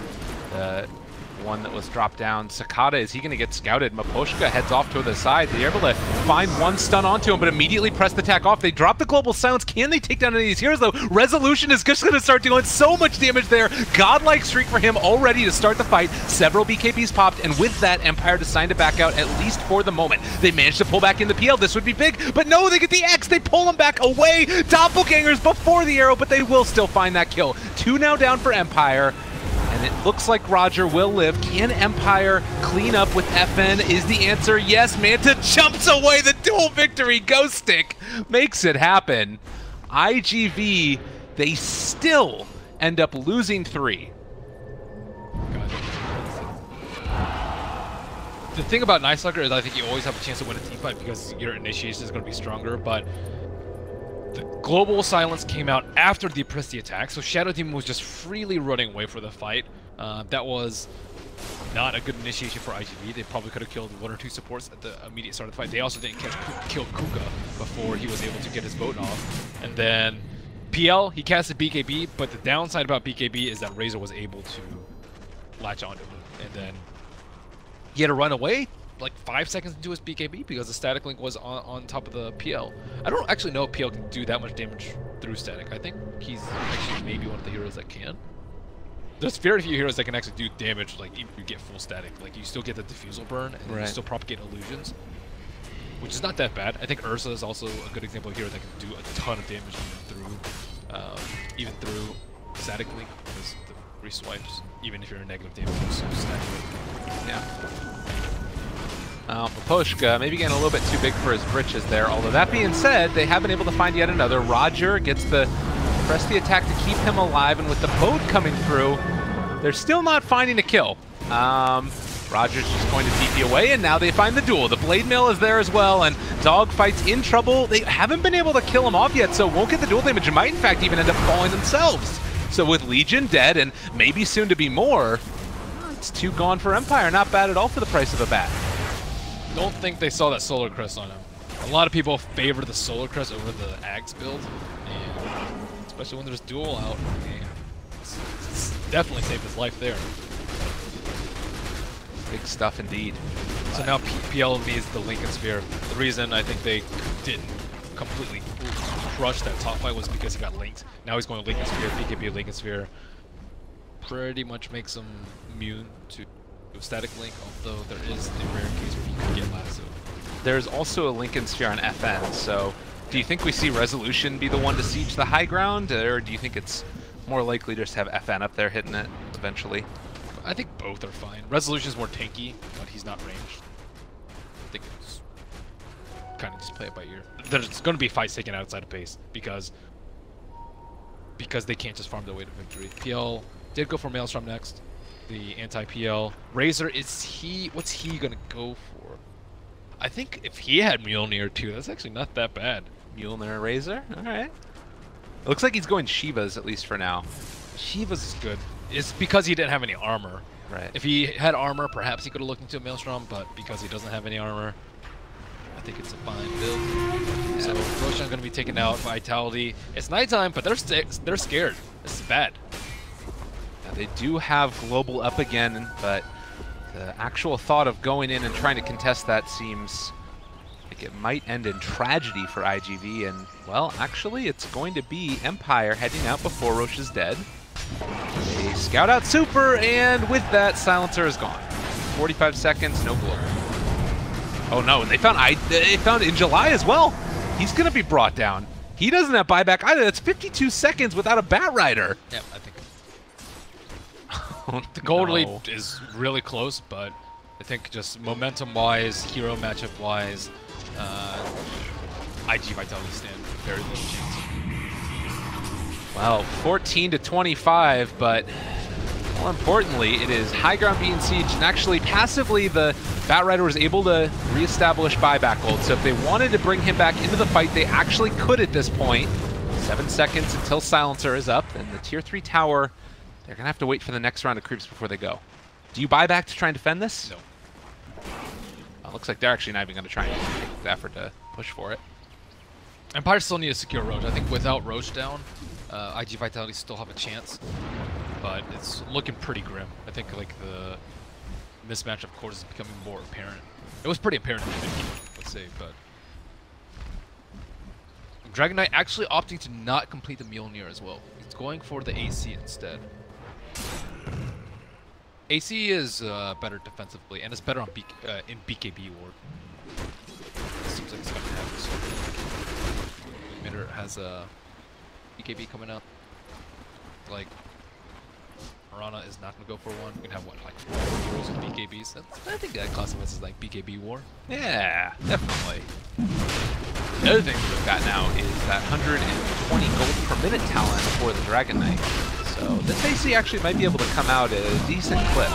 A: one that was dropped down. Cicada, is he going to get scouted? Maposhka heads off to the side. They're able to find one stun onto him, but immediately press the attack off. They drop the Global Silence. Can they take down any of these heroes, though? Resolution is just going to start doing so much damage there. Godlike streak for him already to start the fight. Several BKBs popped, and with that, Empire decided to back out, at least for the moment. They managed to pull back in the PL. This would be big, but no, they get the X. They pull him back away. Doppelgangers before the arrow, but they will still find that kill. 2 now down for Empire. And it looks like Roger will live. Can Empire clean up with FN? Is the answer yes? Manta jumps away. The dual victory. Ghost Stick makes it happen. IGV, they still end up losing 3.
B: The thing about Night Stalker is I think you always have a chance to win a team fight because your initiation is going to be stronger, but the Global Silence came out after the Presti attack, so Shadow Demon was just freely running away for the fight. That was not a good initiation for IGV. They probably could have killed 1 or 2 supports at the immediate start of the fight. They also didn't kill Kuka before he was able to get his boat off. And then PL, he casted BKB, but the downside about BKB is that Razor was able to latch onto him. And then he had to run away like 5 seconds into his BKB because the static link was on top of the PL. I don't actually know if PL can do that much damage through static. I think he's actually maybe one of the heroes that can. There's very few heroes that can actually do damage like even if you get full static. Like you still get the diffusal burn and you still propagate illusions, which is not that bad. I think Ursa is also a good example of a hero that can do a ton of damage even through static link because the reswipes, even if you're in negative damage, so static link.
A: Yeah. Maposhka maybe getting a little bit too big for his britches there, although that being said, they have been able to find yet another. Roger gets the press the attack to keep him alive, and with the boat coming through, they're still not finding a kill. Roger's just going to TP away, and now they find the duel. The Blade Mail is there as well, and Dogfight's in trouble. They haven't been able to kill him off yet, so won't get the duel damage. It might, in fact, even end up falling themselves. So with Legion dead, and maybe soon to be more, it's 2 gone for Empire. Not bad at all for the price of a bat.
B: Don't think they saw that Solar Crest on him. A lot of people favor the Solar Crest over the Axe build, and especially when there's duel out. It's definitely saved his life there.
A: Big stuff indeed.
B: So now PL needs the Lincoln Sphere. The reason I think they didn't completely crush that top fight was because he got linked. Now he's going to Lincoln Sphere, BKB Lincoln Sphere. Pretty much makes him immune to static link, although there is a rare case where you can get lasso.
A: There's also a Lincoln Sphere on FN, so do you think we see Resolution be the one to siege the high ground, or do you think it's more likely just to have FN up there hitting it eventually?
B: I think both are fine. Resolution's more tanky, but he's not ranged. I think it's kind of just play it by ear. There's going to be fights taken outside of pace because they can't just farm their way to victory. PL did go for Maelstrom next. The anti-PL. Razor, what's he gonna go for? I think if he had Mjolnir too, that's actually not that bad.
A: Mjolnir Razor? Alright. It looks like he's going Shivas, at least for now.
B: Shivas is good. It's because he didn't have any armor.
A: Right.
B: If he had armor, perhaps he could have looked into a Maelstrom, but because he doesn't have any armor, I think it's a fine build. So Roshan going to be taken out. Vitality. It's nighttime, but they're scared. This is bad.
A: Yeah, they do have global up again, but the actual thought of going in and trying to contest that seems like it might end in tragedy for IGV. And, well, actually, it's going to be Empire heading out before Roche is dead. They scout out Super, and with that, Silencer is gone. 45 seconds, no global. Oh no, and they found in July as well. He's gonna be brought down. He doesn't have buyback either. That's 52 seconds without a Bat Rider.
B: Yeah, I think
A: Oh,
B: the gold
A: no.
B: lead is really close, but I think just momentum-wise, hero matchup-wise, IG Vitality stand very little chance.
A: Well, 14 to 25, but more importantly, it is high ground being sieged, and actually passively the Bat Rider was able to reestablish buyback gold. So if they wanted to bring him back into the fight, they actually could at this point. 7 seconds until Silencer is up, and the tier 3 tower, they're gonna have to wait for the next round of creeps before they go. Do you buy back to try and defend this?
B: No.
A: Well, looks like they're actually not even gonna try and take the effort to push for it.
B: Empire still need to secure Roche. I think without Roche down, IG Vitality still have a chance, but it's looking pretty grim. I think like the mismatch of course is becoming more apparent. It was pretty apparent in the beginning, let's say, but Dragon Knight actually opting to not complete the Mjolnir as well. He's going for the AC instead. AC is better defensively, and it's better on in BKB ward. Seems like it's gonna happen soon. Mitter has a BKB coming up. Like, Marana is not gonna go for one. We can have what, like 4 heroes with BKBs? I think that classifies as like BKB war.
A: Yeah, definitely. The other thing we've got now is that 120 gold per minute talent for the Dragon Knight. So this AC actually might be able to come out at a decent clip.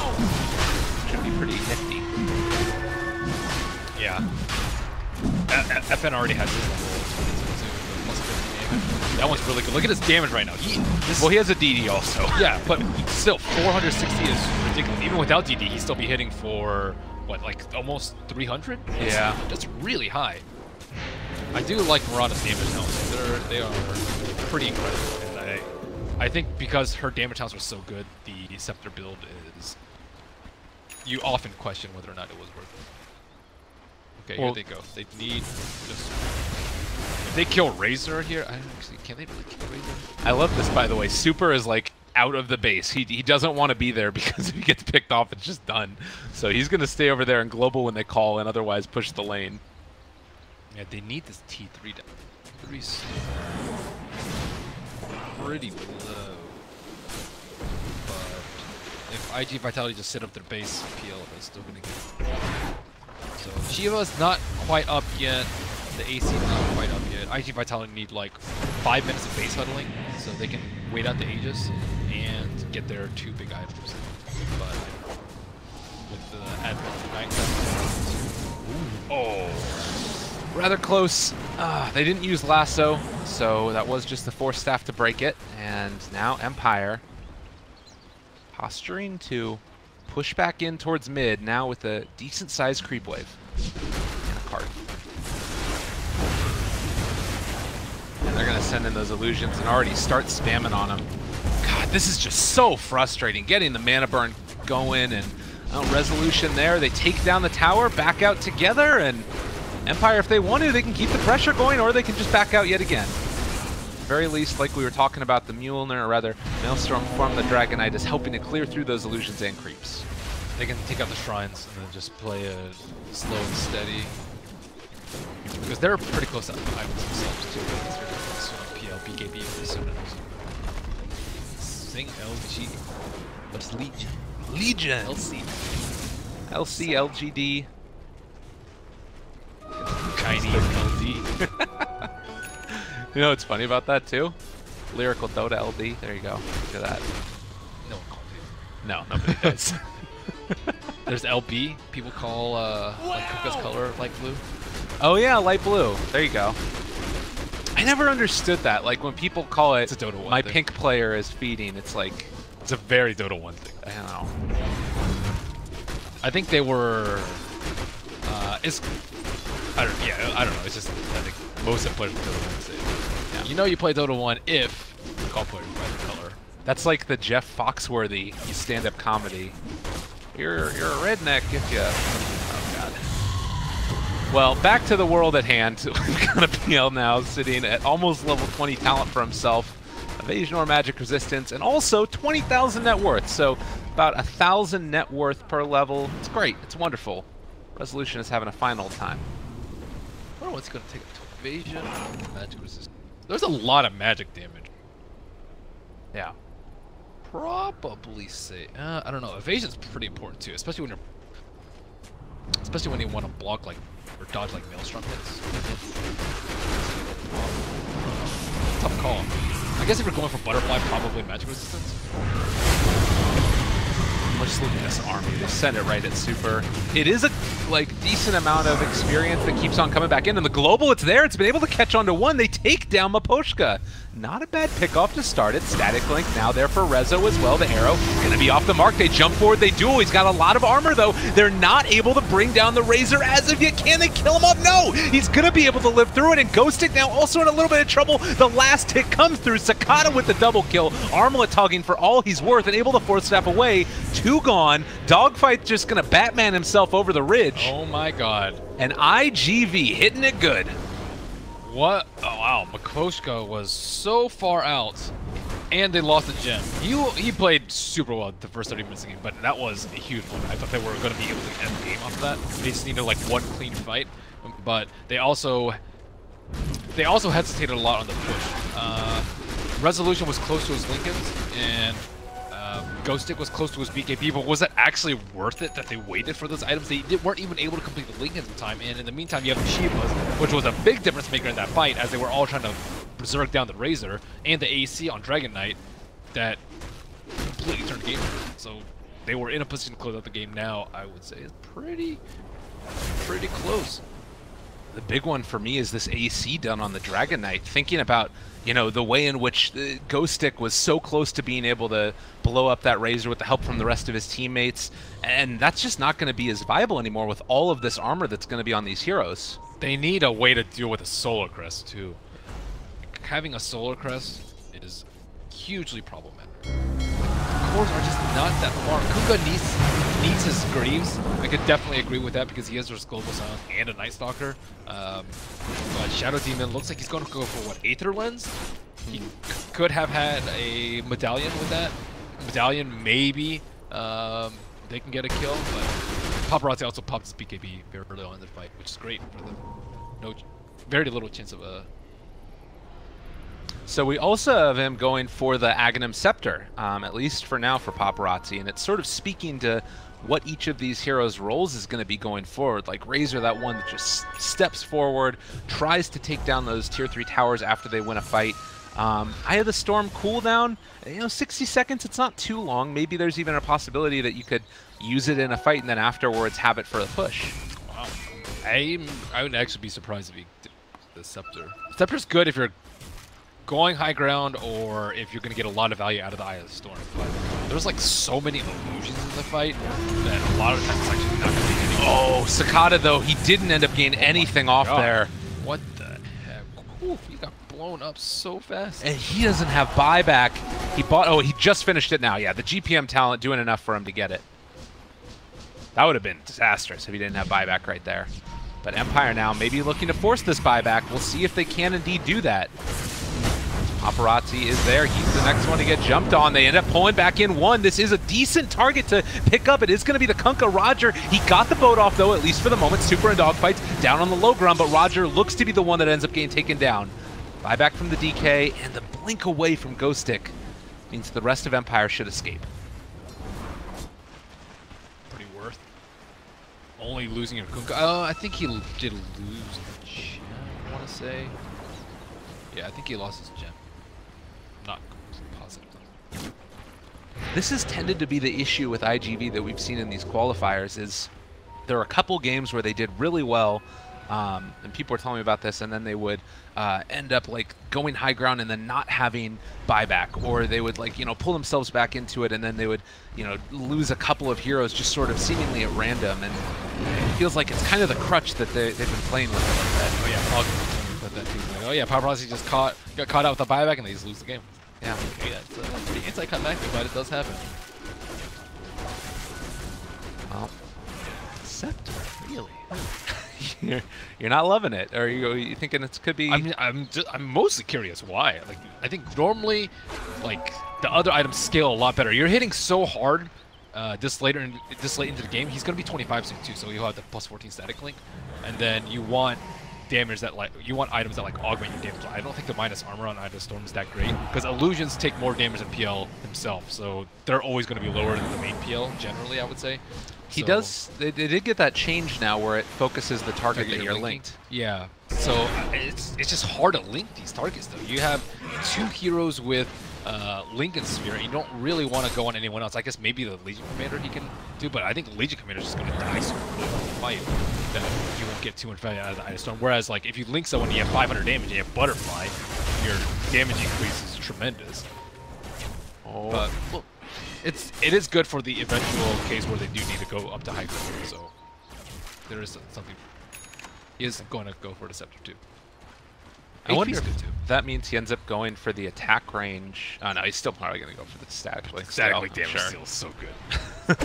A: Should be pretty nifty.
B: Yeah. FN already has his level 22 plus 50 damage. That one's really good. Look at his damage right now.
A: Well, he has a DD also.
B: Yeah, but still, 460 is ridiculous. Even without DD, he'd still be hitting for, what, like almost 300?
A: Yeah.
B: That's really high. I do like Marana's damage now. They are pretty incredible. And I think because her damage counts are so good, the Scepter build is... You often question whether or not it was worth it. Okay,
A: Well,
B: here they go. They need just... If they kill Razor here, I don't actually... Can they really kill Razor?
A: I love this, by the way. Super is like out of the base. He doesn't want to be there because if he gets picked off, it's just done. So he's going to stay over there and global when they call and otherwise push the lane.
B: Yeah, they need this T3 down. 3's pretty low. But if IG Vitality just set up their base, PL is still gonna get. So Shiva's not quite up yet. The AC is not quite up yet. IG Vitality need like 5 minutes of base huddling so they can wait out the Aegis and get their 2 big items. But with the advent of the Night,
A: Rather close. They didn't use Lasso, so that was just the Force Staff to break it. And now Empire posturing to push back in towards mid, now with a decent-sized creep wave and a cart. And they're going to send in those illusions and already start spamming on them. God, this is just so frustrating. Getting the mana burn going and resolution there. They take down the tower, back out together, and Empire, if they want to, they can keep the pressure going, or they can just back out yet again. At the very least, like we were talking about, the Mjolnir, or rather, Maelstrom from the Dragon Knight is helping to clear through those illusions and creeps.
B: they can take out the shrines and then just play it slow and steady. Because they're pretty close to items themselves too. PL, BKB, Persona. Sing LG. What's Legion?
A: Legion!
B: LC.
A: LC, LGD.
B: Tiny LD.
A: You know what's funny about that too? Lyrical Dota LD. There you go. Look at that.
B: No one calls it.
A: No, nobody does.
B: There's LB. People call like Kuka's color light blue.
A: Oh yeah, light blue. There you go. I never understood that. Like when people call it,
B: It's a Dota 1
A: my
B: thing.
A: pink player is feeding. It's like,
B: It's a very Dota 1 thing.
A: I don't know.
B: I think they were. I don't know. It's just I think most of the players play Dota 1 say. Yeah. You know you play Dota 1 if you call players by the color.
A: That's like the Jeff Foxworthy stand-up comedy. You're a redneck if you... Oh, God. Well, back to the world at hand. We've got a PL now sitting at almost level 20 talent for himself. Evasion or magic resistance, and also 20,000 net worth. So about 1,000 net worth per level. It's great. It's wonderful. Resolution is having a fine old time.
B: I don't know what's going to take up to evasion, magic resistance. There's a lot of magic damage.
A: Yeah.
B: Probably say I don't know. Evasion's pretty important too, especially when you want to block like or dodge like Maelstrom hits. Tough call. I guess if you're going for butterfly, probably magic resistance.
A: Let's look at this army. They send it right at super. It is a decent amount of experience that keeps on coming back in. And the global, it's there. It's been able to catch on to one. They take down Maposhka. Not a bad pickoff to start it. Static Link now there for Rezo as well. The arrow gonna be off the mark. They jump forward. They duel. He's got a lot of armor though. They're not able to bring down the Razor as of yet. Can they kill him off? No! He's gonna be able to live through it. And Ghostic now also in a little bit of trouble. The last hit comes through. Sakata with the double kill. Armlet tugging for all he's worth and able to force snap away. 2 gone. Dogfight just gonna Batman himself over the ridge.
B: Oh my god.
A: And IGV hitting it good.
B: What? Oh wow, Makoshka was so far out, and they lost a gem. He played super well the first 30 minutes of the game, but that was a huge one. I thought they were going to be able to end the game off of that. They just needed like one clean fight, but they also hesitated a lot on the push. Resolution was close to his Lincolns, and Ghostic was close to his BKB, but was it actually worth it that they waited for those items? They weren't even able to complete the Lincolns in time, and in the meantime you have the Shivas, which was a big difference maker in that fight, as they were all trying to berserk down the Razor, and the AC on Dragon Knight that completely turned the game around. So they were in a position to close out the game now, I would say. It's pretty close.
A: The big one for me is this AC done on the Dragon Knight. Thinking about, you know, the way in which Ghostic was so close to being able to blow up that Razor with the help from the rest of his teammates, and that's just not going to be as viable anymore with all of this armor that's going to be on these heroes.
B: They need a way to deal with a Solar Crest too. Having a Solar Crest is hugely problematic. Cores are just not that far. Kuga needs his Greaves. I could definitely agree with that because he has his Global Silence and a Night Stalker. But Shadow Demon looks like he's going to go for what, Aether Lens? He could have had a Medallion with that. Medallion maybe they can get a kill, but Paparazzi also popped his BKB very early on in the fight, which is great for them. Very little chance of a.
A: So we also have him going for the Aghanim Scepter, at least for now for Paparazzi, and it's sort of speaking to what each of these heroes' roles is going to be going forward. Like Razor, that one that just steps forward, tries to take down those tier 3 towers after they win a fight. Eye of the Storm cooldown, 60 seconds, it's not too long. Maybe there's even a possibility that you could use it in a fight and then afterwards have it for the push.
B: Wow. I would actually be surprised if he did the Scepter. Scepter's good if you're going high ground or if you're going to get a lot of value out of the Eye of the Storm. But there's like so many illusions in the fight that a lot of times it's actually not going to be anything.
A: Oh, Sakata though, he didn't end up getting anything off there.
B: What the heck? Ooh, he got blown up so fast.
A: And he doesn't have buyback. He just finished it now. Yeah, the GPM talent doing enough for him to get it. That would have been disastrous if he didn't have buyback right there. But Empire now maybe looking to force this buyback. We'll see if they can indeed do that. Paparazzi is there. He's the next one to get jumped on. They end up pulling back in one. This is a decent target to pick up. It is going to be the Kunkka Roger. He got the boat off, though, at least for the moment. Super and Dogfights down on the low ground, but Roger looks to be the one that ends up getting taken down. Buyback from the DK, and the blink away from Ghostic means the rest of Empire should escape.
B: Pretty worth. Only losing your Kunkka. I think he did lose the gem, I want to say. Yeah, I think he lost his gem. Not positive.
A: This has tended to be the issue with IGV that we've seen in these qualifiers is there are a couple games where they did really well And people were telling me about this, and then they would end up like going high ground and then not having buyback, or they would like, you know, pull themselves back into it, and then they would, you know, lose a couple of heroes just sort of seemingly at random. And it feels like it's kind of the crutch that they've been playing with like that.
B: Oh yeah, Fog put that too. Like, oh yeah, Paparazzi just got caught out with a buyback and they just lose the game.
A: Yeah.
B: Okay, that's pretty anti-climactic, but it does happen.
A: Well, Scepter, really? You're not loving it, or you thinking it could be?
B: I'm mostly curious why. Like, I think normally, like, the other items scale a lot better. You're hitting so hard this late into the game. He's gonna be 25 soon too, so you'll have the plus 14 static link, and then you want damage that want items that like augment your damage. I don't think the minus armor on Ida Storm is that great, because illusions take more damage than PL himself, so they're always going to be lower than the main PL generally, I would say.
A: He does. They did get that change now where it focuses the target that you're linked.
B: Yeah. So it's just hard to link these targets though. You have two heroes with Link and Sphere, and you don't really want to go on anyone else. I guess maybe the Legion Commander he can do, but I think the Legion Commander is just going to die super quick in the fight. That you won't get too much value out of the Ida Storm. Whereas like if you link someone, you have 500 damage, and you have Butterfly, your damage increase is tremendous.
A: Oh.
B: But well, it is good for the eventual case where they do need to go up to high ground. So there is something. He is going to go for the Scepter too.
A: I wonder if that means he ends up going for the attack range. Oh no, he's still probably going to go for the static link.
B: Static link damage
A: sure.
B: still is so good.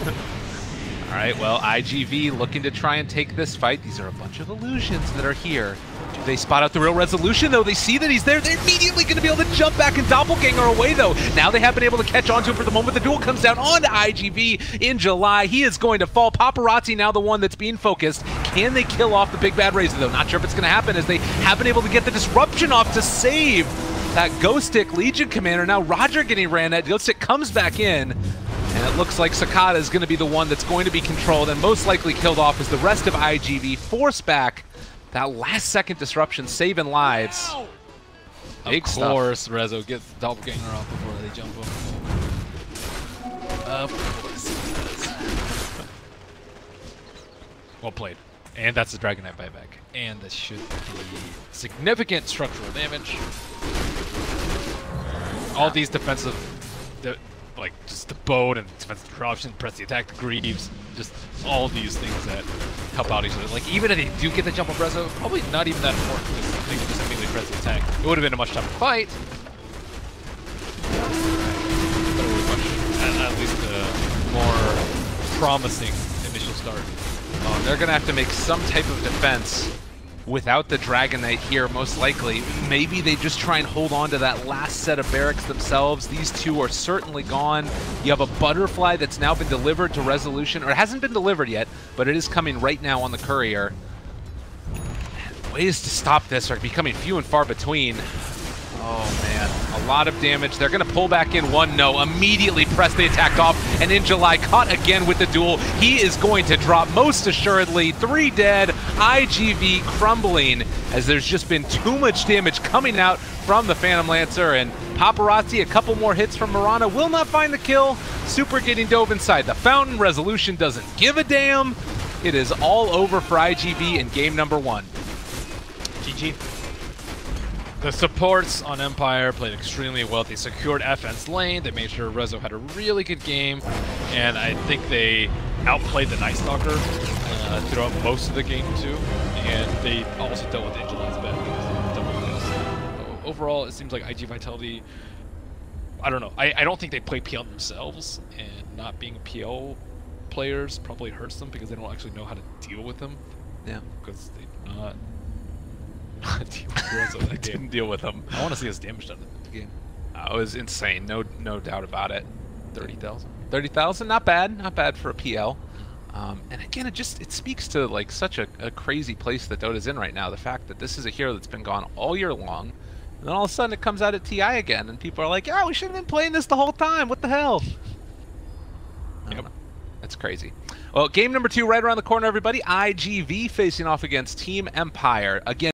A: All right, well, IGV looking to try and take this fight. These are a bunch of illusions that are here. Do they spot out the real resolution, though? They see that he's there. They're immediately going to be able to jump back and doppelganger away, though. Now they have been able to catch on to him for the moment. The duel comes down onto IGV in July. He is going to fall. Paparazzi now the one that's being focused. Can they kill off the big bad Razor, though? Not sure if it's going to happen, as they have been able to get the disruption off to save that Ghost Stick Legion Commander. Now Roger getting ran at. Ghost Stick comes back in. And it looks like Sakata is going to be the one that's going to be controlled and most likely killed off as the rest of IGV force back that last-second disruption, saving lives. Big
B: of course, Rezo gets the doppelganger off before they jump him. Of course. Well played. And that's the Dragon Knight buyback. And this should be significant structural damage. All these defensive... like just the boat and defensive corruption, press the attack, the Greaves, just all these things that help out each other. Like even if they do get the jump on Rezo, probably not even that important because they can just immediately press the attack. It would have been a much tougher fight. At least a more promising initial start.
A: Oh, they're gonna have to make some type of defense without the Dragon Knight here, most likely. Maybe they just try and hold on to that last set of barracks themselves. These two are certainly gone. You have a Butterfly that's now been delivered to Resolution, or it hasn't been delivered yet, but it is coming right now on the courier. And ways to stop this are becoming few and far between. Oh man, a lot of damage. They're gonna pull back in one, no, immediately press the attack off, and in July caught again with the duel. He is going to drop most assuredly. 3 dead, IGV crumbling, as there's just been too much damage coming out from the Phantom Lancer, and Paparazzi, a couple more hits from Mirana, will not find the kill. Super getting dove inside the fountain. Resolution doesn't give a damn. It is all over for IGV in game number 1.
B: GG. The supports on Empire played extremely well. They secured FN's lane. They made sure Rezo had a really good game. And I think they outplayed the Night Stalker throughout most of the game too. And they also dealt with Angeline's bad double. Overall, it seems like IG Vitality, I don't know. I don't think they play PL themselves. And not being PL players probably hurts them because they don't actually know how to deal with them.
A: Yeah.
B: Because they've not...
A: didn't deal with them.
B: I want to see us damage done in the game.
A: It was insane, no doubt about it.
B: 30,000.
A: 30,000, not bad for a PL. And again, it speaks to like such a crazy place that Dota's in right now. The fact that this is a hero that's been gone all year long, and then all of a sudden it comes out at TI again, and people are like, "Yeah, we should have been playing this the whole time. What the hell?" Yep. That's crazy. Well, game number 2 right around the corner, everybody. IGV facing off against Team Empire again.